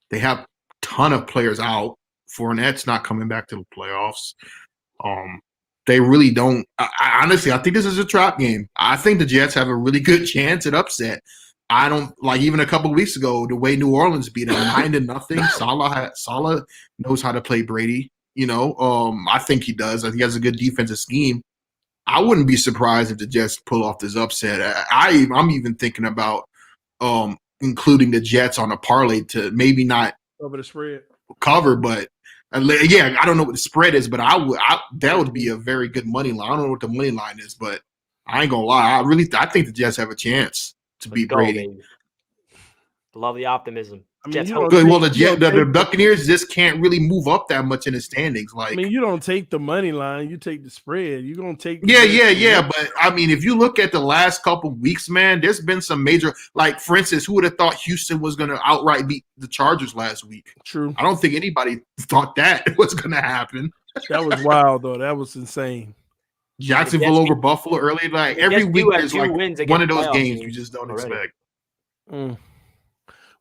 Speaker 4: They have a ton of players out. Fournette's not coming back to the playoffs. They really don't. Honestly, I think this is a trap game. I think the Jets have a really good chance at upset. I don't like even a couple of weeks ago the way New Orleans beat them 9-0. Saleh knows how to play Brady. I think he does. I think he has a good defensive scheme. I wouldn't be surprised if the Jets pull off this upset. I'm even thinking about including the Jets on a parlay to maybe not
Speaker 1: cover the spread.
Speaker 4: But yeah, I don't know what the spread is, but that would be a very good money line. I don't know what the money line is, but I ain't gonna lie. I think the Jets have a chance to beat Brady.
Speaker 3: Baby. Love the optimism.
Speaker 4: Good. Well, the Buccaneers just can't really move up that much in the standings.
Speaker 1: You don't take the money line, you take the spread. You're gonna take.
Speaker 4: Yeah. But if you look at the last couple of weeks, man, there's been some major. For instance, who would have thought Houston was gonna outright beat the Chargers last week?
Speaker 1: True.
Speaker 4: I don't think anybody thought that was gonna happen.
Speaker 1: That was wild, though. That was insane.
Speaker 4: Jacksonville over Buffalo early. Every week there's one of those games you just don't expect.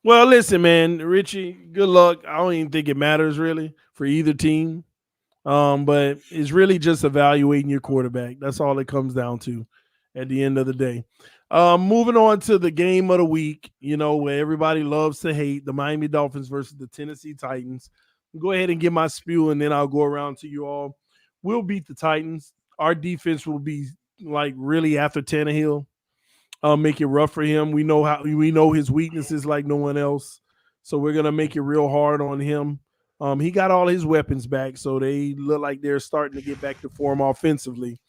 Speaker 1: Well, listen, man, Richie, good luck. I don't even think it matters really for either team. But it's really just evaluating your quarterback. That's all it comes down to at the end of the day. Moving on to the game of the week, where everybody loves to hate, the Miami Dolphins versus the Tennessee Titans. Go ahead and get my spew, and then I'll go around to you all. We'll beat the Titans. Our defense will be really after Tannehill. Make it rough for him. We know his weaknesses like no one else, so we're gonna make it real hard on him. He got all his weapons back, so they look like they're starting to get back to form offensively.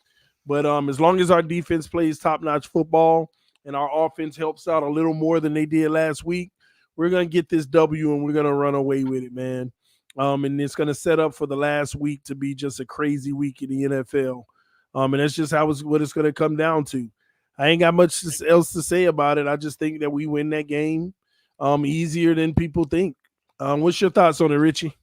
Speaker 1: But as long as our defense plays top-notch football and our offense helps out a little more than they did last week, we're gonna get this W and we're gonna run away with it, man. And it's gonna set up for the last week to be just a crazy week in the NFL. And that's just what it's gonna come down to. I ain't got much else to say about it. I just think that we win that game easier than people think. What's your thoughts on it, Richie?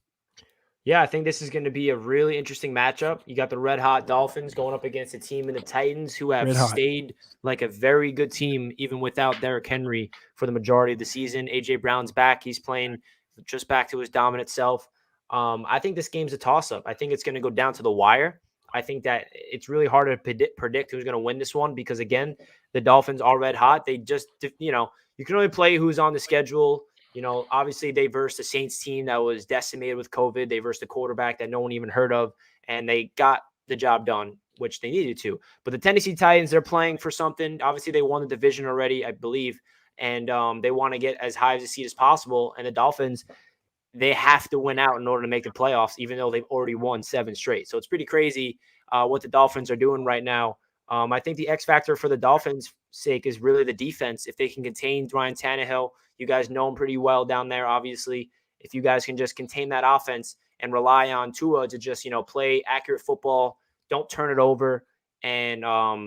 Speaker 3: Yeah, I think this is going to be a really interesting matchup. You got the red-hot Dolphins going up against a team in the Titans who have stayed like a very good team even without Derrick Henry for the majority of the season. A.J. Brown's back. He's playing just back to his dominant self. I think this game's a toss-up. I think it's going to go down to the wire. I think that it's really hard to predict who's going to win this one because, again, the Dolphins are red hot. They just, you can only play who's on the schedule. Obviously they versed the Saints team that was decimated with COVID. They versed a quarterback that no one even heard of, and they got the job done, which they needed to. But the Tennessee Titans, they're playing for something. Obviously they won the division already, I believe, and they want to get as high as a seed as possible. And the Dolphins, they have to win out in order to make the playoffs, even though they've already won 7 straight. So it's pretty crazy what the Dolphins are doing right now. I think the X factor for the Dolphins' sake is really the defense. If they can contain Ryan Tannehill, you guys know him pretty well down there, obviously. If you guys can just contain that offense and rely on Tua to just, play accurate football, don't turn it over, and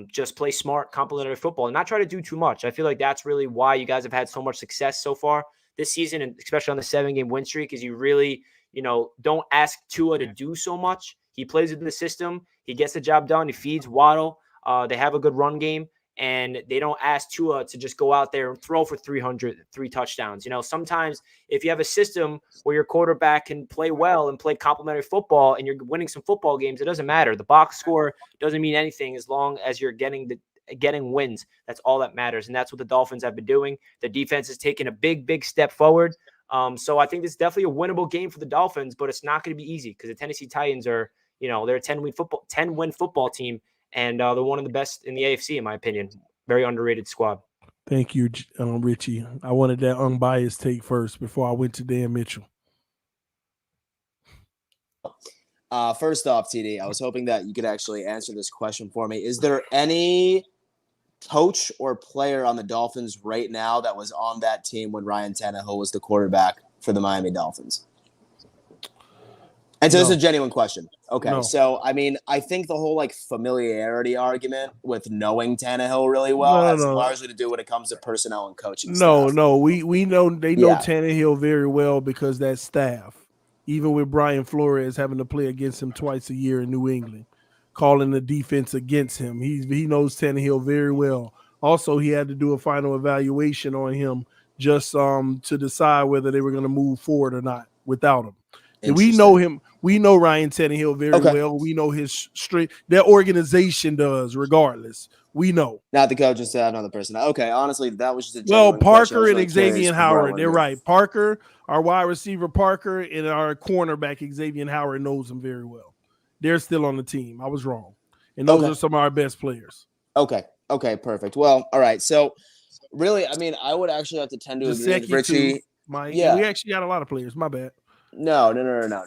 Speaker 3: just play smart, complementary football and not try to do too much. I feel like that's really why you guys have had so much success so far this season, and especially on the 7-game win streak, is you really, don't ask Tua to do so much. He plays within the system. He gets the job done. He feeds Waddle. They have a good run game, and they don't ask Tua to just go out there and throw for 3 touchdowns. Sometimes if you have a system where your quarterback can play well and play complementary football and you're winning some football games, it doesn't matter. The box score doesn't mean anything as long as you're getting wins. That's all that matters. And that's what the Dolphins have been doing. The defense has taken a big step forward. So I think this is definitely a winnable game for the Dolphins, but it's not going to be easy because the Tennessee Titans are, they're a 10-win football team. And they're one of the best in the AFC, in my opinion. Very underrated squad.
Speaker 1: Thank you, Richie. I wanted that unbiased take first before I went to Dan Mitchell.
Speaker 2: First off, TD, I was hoping that you could actually answer this question for me. Is there any coach or player on the Dolphins right now that was on that team when Ryan Tannehill was the quarterback for the Miami Dolphins? And so this is a genuine question. Okay,
Speaker 1: No.
Speaker 2: So, I mean, I think the whole, familiarity argument with knowing Tannehill really well has largely to do when it comes to personnel and coaching staff.
Speaker 1: No. We know they know Tannehill very well because that staff, even with Brian Flores having to play against him twice a year in New England, calling the defense against him, he knows Tannehill very well. Also, he had to do a final evaluation on him just to decide whether they were going to move forward or not without him. And we know him. We know Ryan Tannehill very well. We know his strength. That organization does, regardless. We know.
Speaker 2: Not the coach, just another person. Okay, honestly, that was just a genuine
Speaker 1: Parker
Speaker 2: question.
Speaker 1: and Xavier Howard. They're right. Parker, our wide receiver Parker, and our cornerback Xavier Howard knows him very well. They're still on the team. I was wrong. And those are some of our best players.
Speaker 2: Okay, perfect. Well, all right. So, really, I mean, I would actually have to tend to agree with Richie.
Speaker 1: We actually got a lot of players. My bad.
Speaker 2: No,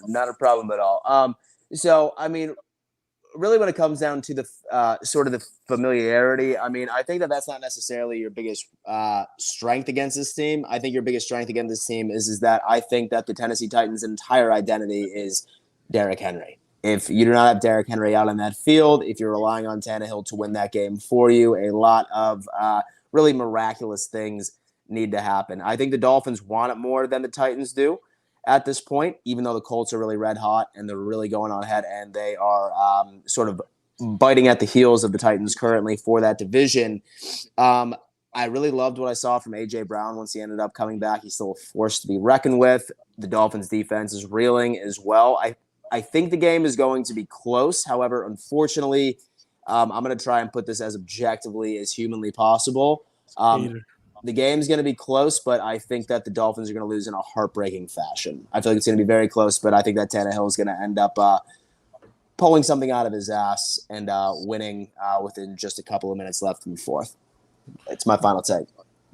Speaker 2: not a problem at all. So, I mean, really when it comes down to the sort of the familiarity, I mean, I think that's not necessarily your biggest strength against this team. I think your biggest strength against this team is that I think that the Tennessee Titans' entire identity is Derrick Henry. If you do not have Derrick Henry out on that field, if you're relying on Tannehill to win that game for you, a lot of really miraculous things need to happen. I think the Dolphins want it more than the Titans do at this point, even though the Colts are really red hot and they're really going on ahead and they are sort of biting at the heels of the Titans currently for that division. I really loved what I saw from A.J. Brown once he ended up coming back. He's still a force to be reckoned with. The Dolphins defense is reeling as well. I think the game is going to be close. However, unfortunately, I'm going to try and put this as objectively as humanly possible. The game's going to be close, but I think that the Dolphins are going to lose in a heartbreaking fashion. I feel like it's going to be very close, but I think that Tannehill is going to end up pulling something out of his ass and winning within just a couple of minutes left in the fourth. It's my final take.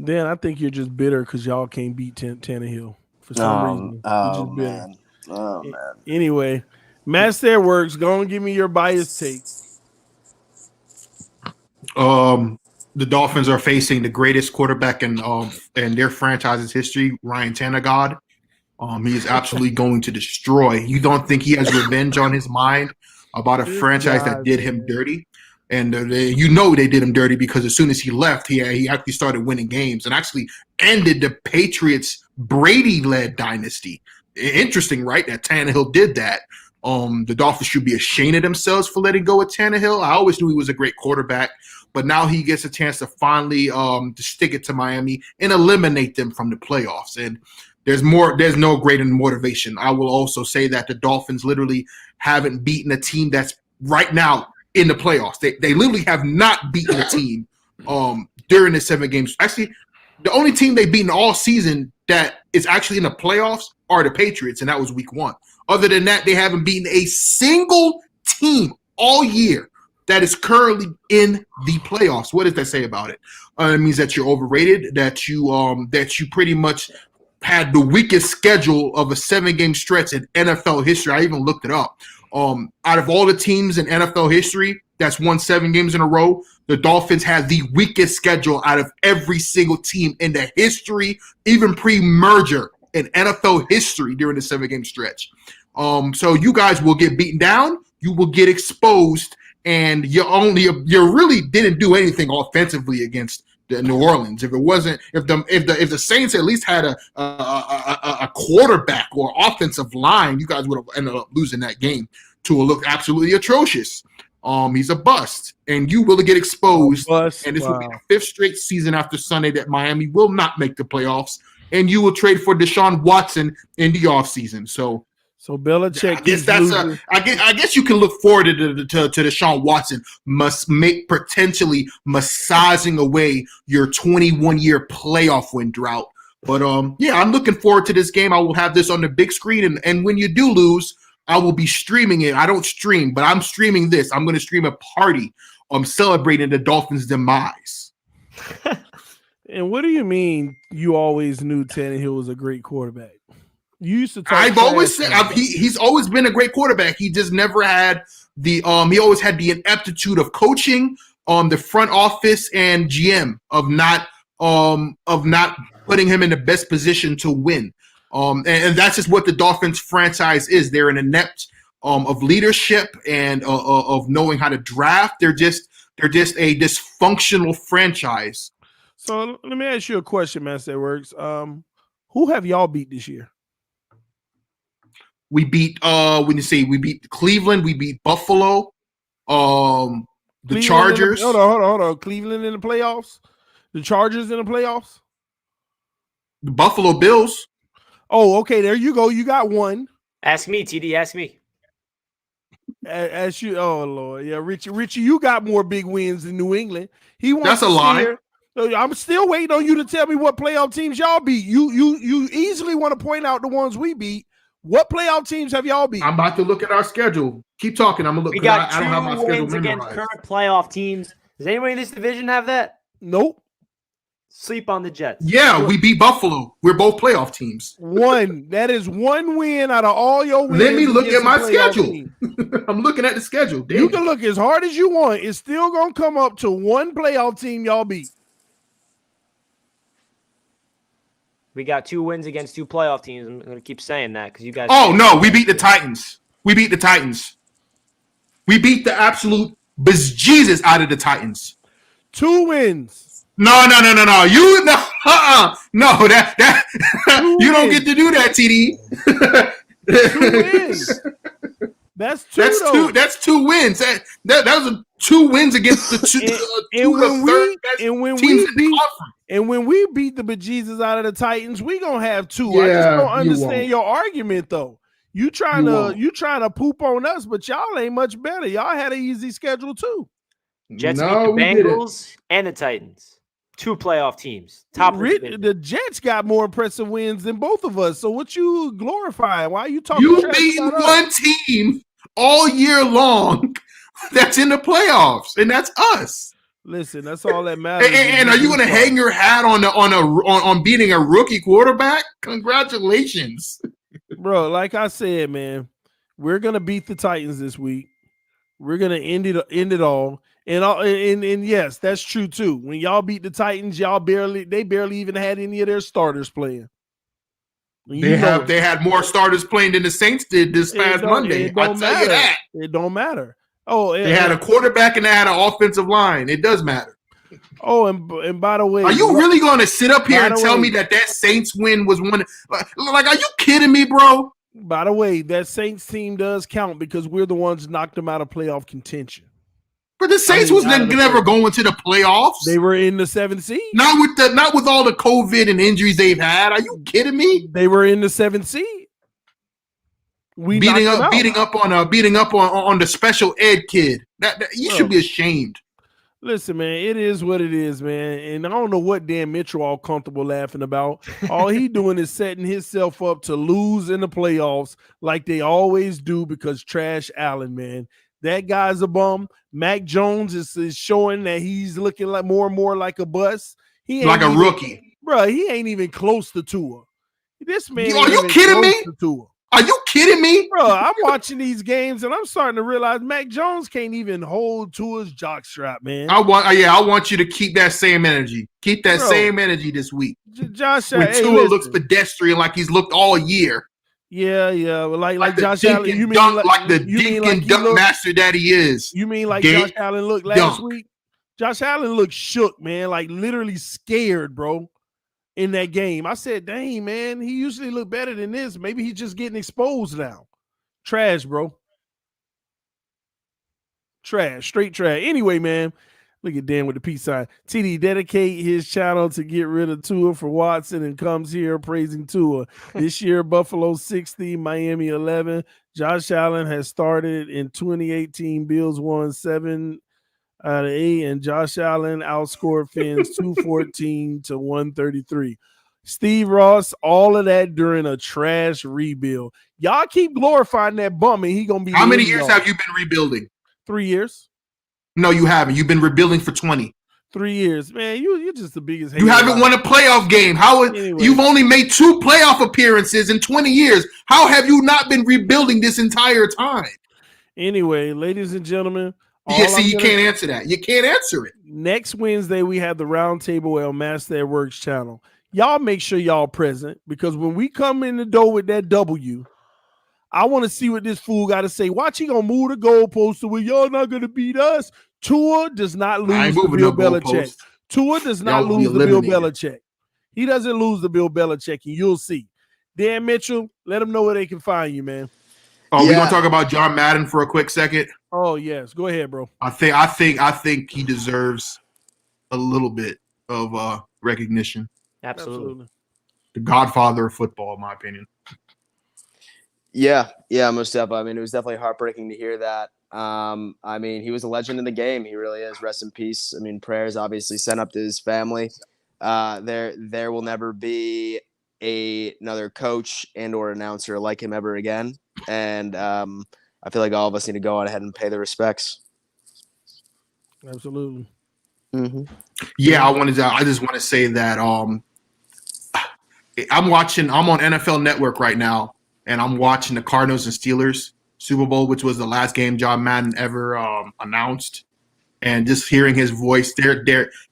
Speaker 1: Dan, I think you're just bitter because y'all can't beat Tannehill for some reason. You're just bitter.
Speaker 2: Man. Oh, man.
Speaker 1: Anyway, Master Works, go and give me your biased take.
Speaker 4: The Dolphins are facing the greatest quarterback in their franchise's history, Ryan Tannehill. He is absolutely going to destroy. You don't think he has revenge on his mind about a franchise that did him dirty? And they did him dirty because as soon as he left, he actually started winning games and actually ended the Patriots' Brady-led dynasty. Interesting, right? That Tannehill did that. The Dolphins should be ashamed of themselves for letting go of Tannehill. I always knew he was a great quarterback, but now he gets a chance to finally to stick it to Miami and eliminate them from the playoffs. And there's no greater motivation. I will also say that the Dolphins literally haven't beaten a team that's right now in the playoffs. They literally have not beaten a team during the 7 games. Actually, the only team they've beaten all season that is actually in the playoffs are the Patriots, and that was week 1. Other than that, they haven't beaten a single team all year that is currently in the playoffs. What does that say about it? It means that you're overrated, that you pretty much had the weakest schedule of a 7-game stretch in NFL history. I even looked it up. Out of all the teams in NFL history that's won 7 games in a row, the Dolphins have the weakest schedule out of every single team in the history, even pre-merger in NFL history during the 7-game stretch. So you guys will get beaten down, you will get exposed, and you really didn't do anything offensively against the New Orleans. If the Saints at least had a quarterback or offensive line, you guys would have ended up losing that game to a look absolutely atrocious. he's a bust, and you will get exposed. And this will be the 5th straight season after Sunday that Miami will not make the playoffs, and you will trade for Deshaun Watson in the offseason. So
Speaker 1: Belichick.
Speaker 4: I guess you can look forward to Deshaun Watson potentially massaging away your 21-year playoff win drought. But yeah, I'm looking forward to this game. I will have this on the big screen, and when you do lose, I will be streaming it. I don't stream, but I'm streaming this. I'm going to stream a party. I'm celebrating the Dolphins' demise.
Speaker 1: And what do you mean you always knew Tannehill was a great quarterback? You used to talk.
Speaker 4: I've always said he's always been a great quarterback. He just never had the he always had the ineptitude of coaching, the front office and GM of not putting him in the best position to win. And that's just what the Dolphins franchise is. They're an inept of leadership and of knowing how to draft. They're just a dysfunctional franchise.
Speaker 1: So let me ask you a question, Master Works. Who have y'all beat this year?
Speaker 4: We beat we beat Cleveland, we beat Buffalo, the Cleveland Chargers.
Speaker 1: Hold on. Cleveland in the playoffs? The Chargers in the playoffs?
Speaker 4: The Buffalo Bills.
Speaker 1: Oh, okay. There you go. You got one.
Speaker 3: Ask me, TD. Ask me.
Speaker 1: Ask you. Oh Lord, yeah, Richie, you got more big wins than New England. He wants.
Speaker 4: That's a lie.
Speaker 1: I'm still waiting on you to tell me what playoff teams y'all beat. You easily want to point out the ones we beat. What playoff teams have y'all beat?
Speaker 4: I'm about to look at our schedule. Keep talking. I'm gonna look.
Speaker 3: We got
Speaker 4: I don't have my
Speaker 3: two
Speaker 4: schedule
Speaker 3: wins against
Speaker 4: memorized.
Speaker 3: current playoff teams. Does anybody in this division have that?
Speaker 1: Nope.
Speaker 3: Sleep on the Jets.
Speaker 4: Yeah, we beat Buffalo. We're both playoff teams.
Speaker 1: One. That is one win out of all your wins.
Speaker 4: Let me look at my schedule. I'm looking at the schedule. Damn.
Speaker 1: You can look as hard as you want. It's still gonna come up to one playoff team y'all beat.
Speaker 3: We got 2 wins against 2 playoff teams. I'm going to keep saying that because you guys.
Speaker 4: Oh, no. We beat the Titans. We beat the absolute bejesus out of the Titans.
Speaker 1: 2 wins.
Speaker 4: No. No, that you don't get to do that, TD.
Speaker 1: 2 wins. That's two.
Speaker 4: That's 2 wins. That was 2 wins against the two.
Speaker 1: And when we beat the bejesus out of the Titans, we gonna have 2.
Speaker 4: Yeah,
Speaker 1: I just don't understand your argument though. You trying to poop on us, but y'all ain't much better. Y'all had an easy schedule too.
Speaker 3: Jets beat the Bengals and the Titans. 2 playoff teams.
Speaker 1: The Jets got more impressive wins than both of us. So what you glorifying? Why are you talking?
Speaker 4: You beating one team all year long that's in the playoffs, and that's us.
Speaker 1: Listen, that's all that matters.
Speaker 4: And are you going to hang your hat on beating a rookie quarterback? Congratulations,
Speaker 1: bro. Like I said, man, we're gonna beat the Titans this week. We're gonna end it all. And yes, that's true too. When y'all beat the Titans, they barely even had any of their starters playing.
Speaker 4: They had more starters playing than the Saints did this past Monday. I'll tell you that.
Speaker 1: It don't matter. Oh,
Speaker 4: they had a quarterback and they had an offensive line. It does matter.
Speaker 1: Oh, and by the way,
Speaker 4: are you really going to sit up here and tell me that Saints win was one? Like, are you kidding me, bro?
Speaker 1: By the way, that Saints team does count because we're the ones knocked them out of playoff contention.
Speaker 4: But the Saints was never going to the playoffs.
Speaker 1: They were in the 7th seed.
Speaker 4: Not with all the COVID and injuries they've had. Are you kidding me?
Speaker 1: They were in the 7th seed. We beating up
Speaker 4: on the special ed kid. You should be ashamed.
Speaker 1: Listen, man, it is what it is, man. And I don't know what Dan Mitchell all comfortable laughing about. All he doing is setting himself up to lose in the playoffs like they always do because Trash Allen, man. That guy's a bum. Mac Jones is showing that he's looking like more and more like a bust. He ain't
Speaker 4: like a rookie.
Speaker 1: Bro, he ain't even close to Tua. This man
Speaker 4: are you kidding me? Are you kidding me?
Speaker 1: Bro, I'm watching these games and I'm starting to realize Mac Jones can't even hold Tua's jockstrap, man.
Speaker 4: I want you to keep that same energy. Keep that same energy this week.
Speaker 1: Josh
Speaker 4: when Tua looks pedestrian like he's looked all year.
Speaker 1: Yeah. Like Josh Allen. You mean
Speaker 4: like the dink and dunk master that he is.
Speaker 1: You mean like Josh Allen looked last week? Josh Allen looked shook, man. Like literally scared, bro. In that game, I said, dang, man, he usually look better than this. Maybe he's just getting exposed now. Trash, bro. Trash, straight trash. Anyway, man, look at Dan with the peace sign. TD dedicate his channel to get rid of Tua for Watson and comes here praising Tua. This year, Buffalo 60, Miami 11. Josh Allen has started in 2018. Bills won 7 out of 8, and Josh Allen outscored Fins 214 to 133. Steve Ross, all of that during a trash rebuild. Y'all keep glorifying that bum, and he gonna be.
Speaker 4: How many years have you been rebuilding?
Speaker 1: 3 years.
Speaker 4: No, you haven't. You've been rebuilding for 20.
Speaker 1: 3 years, man. You're just the biggest.
Speaker 4: You haven't won a playoff game. You've only made 2 playoff appearances in 20 years. How have you not been rebuilding this entire time?
Speaker 1: Anyway, ladies and gentlemen.
Speaker 4: Yeah, see, you can't answer that. You can't answer it.
Speaker 1: Next Wednesday, we have the Roundtable El Master at Works channel. Y'all make sure y'all present, because when we come in the door with that W, I want to see what this fool got to say. Watch, he gonna move the goalpost to where y'all not gonna beat us. Tua does not lose to Bill Belichick. Tua does not lose to Bill Belichick. He doesn't lose to Bill Belichick, and you'll see. Dan Mitchell, let them know where they can find you, man.
Speaker 4: Oh, we're gonna talk about John Madden for a quick second.
Speaker 1: Oh yes, go ahead, bro.
Speaker 4: I think he deserves a little bit of recognition.
Speaker 3: Absolutely.
Speaker 4: The godfather of football, in my opinion.
Speaker 2: Yeah, most definitely. I mean, it was definitely heartbreaking to hear that. I mean, he was a legend in the game. He really is. Rest in peace. I mean, prayers obviously sent up to his family. There will never be another coach and or announcer like him ever again. And I feel like all of us need to go on ahead and pay the respects.
Speaker 1: Absolutely.
Speaker 2: Mm-hmm.
Speaker 4: Yeah, I just want to say that I'm on NFL Network right now, and I'm watching the Cardinals and Steelers Super Bowl, which was the last game John Madden ever announced. And just hearing his voice,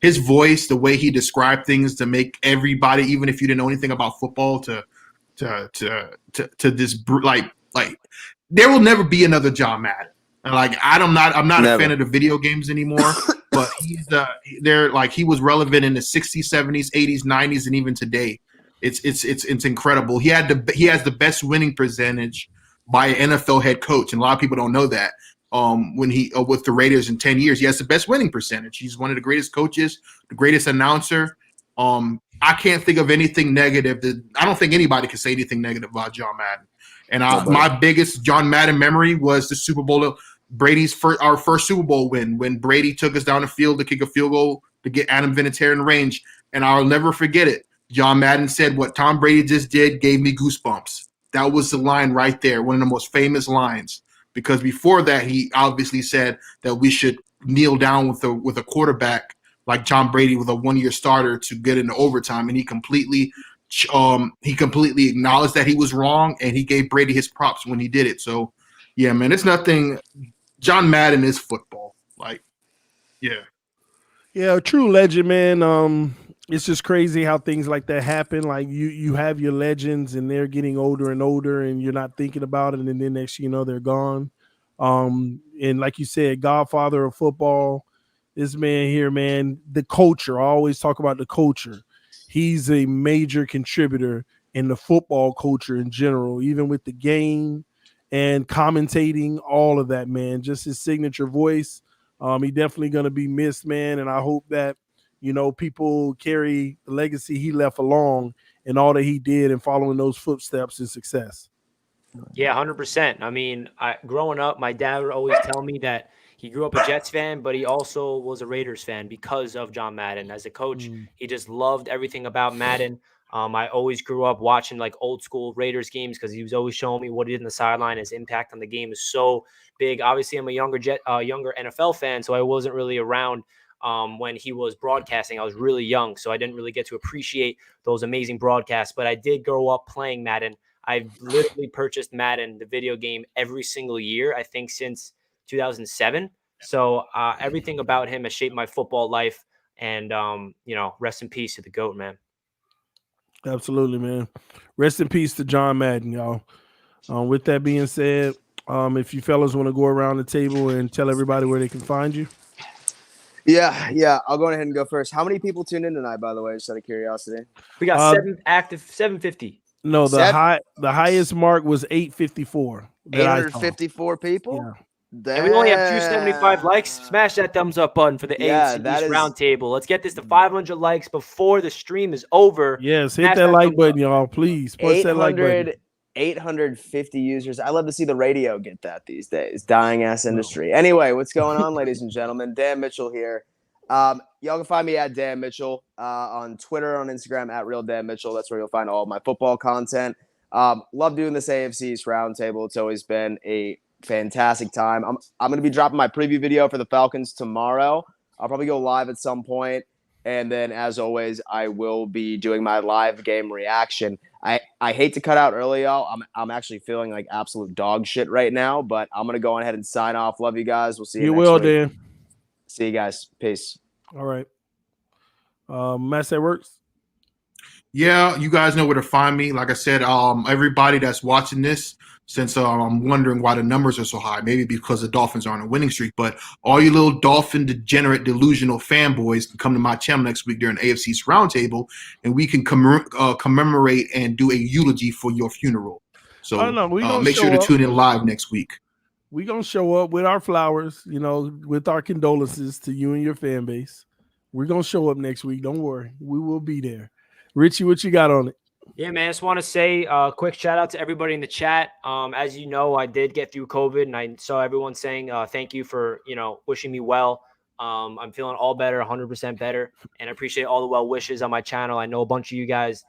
Speaker 4: his voice, the way he described things, to make everybody, even if you didn't know anything about football, to this like there will never be another John Madden. And I'm not a fan of the video games anymore, but he was relevant in the 60s, 70s, 80s, 90s, and even today. It's incredible. He has the best winning percentage by an NFL head coach, and a lot of people don't know that. When he with the Raiders in 10 years, he has the best winning percentage. He's one of the greatest coaches, the greatest announcer. I can't think of anything negative. I don't think anybody can say anything negative about John Madden. And my biggest John Madden memory was the Super Bowl, our first Super Bowl win, when Brady took us down the field to kick a field goal to get Adam Vinatieri in range. And I'll never forget it. John Madden said, "What Tom Brady just did gave me goosebumps." That was the line right there, one of the most famous lines. Because before that, he obviously said that we should kneel down with a quarterback like Tom Brady, with a one-year starter, to get into overtime, and he completely acknowledged that he was wrong, and he gave Brady his props when he did it. So, yeah, man, it's nothing. John Madden is football,
Speaker 1: a true legend, man. It's just crazy how things like that happen. Like you have your legends, and they're getting older and older, and you're not thinking about it, and then next thing you know, they're gone. And like you said, godfather of football, this man here, man, the culture. I always talk about the culture. He's a major contributor in the football culture in general, even with the game and commentating, all of that, man. Just his signature voice. He definitely going to be missed, man, and I hope that people carry the legacy he left along and all that he did and following those footsteps and success.
Speaker 3: Yeah, 100%. I mean, growing up, my dad would always tell me that he grew up a Jets fan, but he also was a Raiders fan because of John Madden. As a coach, he just loved everything about Madden. I always grew up watching like old school Raiders games because he was always showing me what he did in the sideline. His impact on the game is so big. Obviously, I'm a younger NFL fan, so I wasn't really around when he was broadcasting. I was really young, so I didn't really get to appreciate those amazing broadcasts, but I did grow up playing Madden. I've literally purchased Madden, the video game, every single year, I think since 2007. So everything about him has shaped my football life, and rest in peace to the GOAT, man.
Speaker 1: Absolutely, man. Rest in peace to John Madden, y'all. With that being said, if you fellas want to go around the table and tell everybody where they can find you.
Speaker 2: Yeah. I'll go ahead and go first. How many people tuned in tonight, by the way, just out of curiosity?
Speaker 3: We got 750.
Speaker 1: No, the highest mark was 854.
Speaker 2: 854 people?
Speaker 1: Yeah.
Speaker 3: And we only have 275 likes. Smash that thumbs up button for the AFC East Roundtable. Let's get this to 500 likes before the stream is over.
Speaker 1: Yes, hit that like button, y'all. Please push that like button.
Speaker 2: 850 users. I love to see the radio get that these days. Dying ass industry. Anyway, what's going on, ladies and gentlemen? Dan Mitchell here. Y'all can find me at Dan Mitchell on Twitter, on Instagram at Real Dan Mitchell. That's where you'll find all of my football content. Love doing this AFC East Roundtable. It's always been a fantastic time. I'm going to be dropping my preview video for the Falcons tomorrow. I'll probably go live at some point. And then, as always, I will be doing my live game reaction. I hate to cut out early, y'all. I'm actually feeling like absolute dog shit right now, but I'm going to go ahead and sign off. Love you guys. We'll see you next week.
Speaker 1: Dan.
Speaker 2: See you guys. Peace.
Speaker 1: All right. Matt, that works?
Speaker 4: Yeah, you guys know where to find me. Like I said, everybody that's watching this, since I'm wondering why the numbers are so high, maybe because the Dolphins are on a winning streak, but all you little Dolphin degenerate, delusional fanboys can come to my channel next week during AFC's Roundtable, and we can commemorate and do a eulogy for your funeral. So make sure to tune in live next week.
Speaker 1: We're going to show up with our flowers, with our condolences to you and your fan base. We're going to show up next week. Don't worry. We will be there. Richie, what you got on it?
Speaker 3: Yeah, man, I just want to say a quick shout out to everybody in the chat. As you know, I did get through COVID, and I saw everyone saying thank you for, wishing me well. I'm feeling all better, 100% better, and I appreciate all the well wishes on my channel. I know a bunch of you guys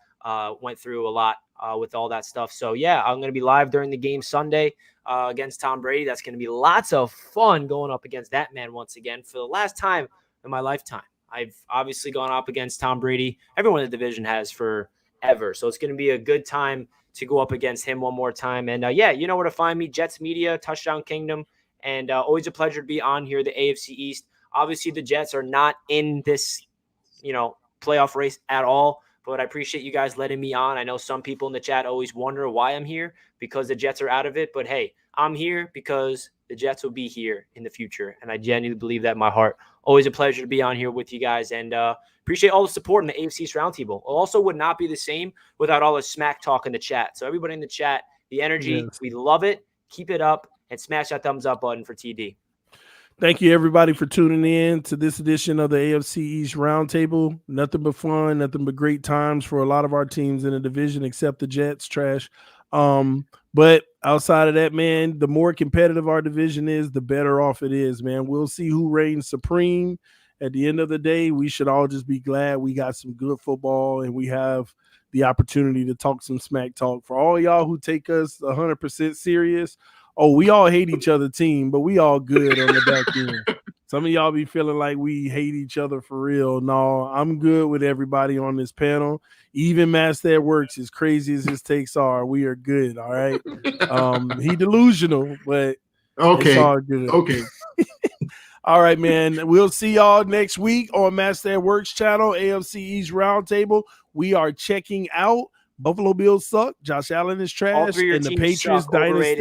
Speaker 3: went through a lot with all that stuff. So, yeah, I'm going to be live during the game Sunday against Tom Brady. That's going to be lots of fun going up against that man once again for the last time in my lifetime. I've obviously gone up against Tom Brady. Everyone in the division has forever. So it's going to be a good time to go up against him one more time. And, yeah, you know where to find me, Jets Media, Touchdown Kingdom. And always a pleasure to be on here, the AFC East. Obviously, the Jets are not in this, playoff race at all. But I appreciate you guys letting me on. I know some people in the chat always wonder why I'm here, because the Jets are out of it. But, hey, I'm here because the Jets will be here in the future. And I genuinely believe that in my heart. Always a pleasure to be on here with you guys. And appreciate all the support in the AFC East Roundtable. Also would not be the same without all the smack talk in the chat. So everybody in the chat, the energy, we love it. Keep it up and smash that thumbs up button for TD.
Speaker 1: Thank you, everybody, for tuning in to this edition of the AFC East Roundtable. Nothing but fun, nothing but great times for a lot of our teams in the division, except the Jets, trash. But outside of that, man, the more competitive our division is, the better off it is, man. We'll see who reigns supreme. At the end of the day, we should all just be glad we got some good football and we have the opportunity to talk some smack talk. For all y'all who take us 100% serious, we all hate each other team, but we all good on the back end. Some of y'all be feeling like we hate each other for real. No, I'm good with everybody on this panel. Even Master at Works, as crazy as his takes are, we are good, all right? He delusional, but it's all good.
Speaker 4: Okay.
Speaker 1: All right, man. We'll see y'all next week on Master at Works channel, AFC East Roundtable. We are checking out Buffalo Bills suck, Josh Allen is trash, and the Patriots dynasty.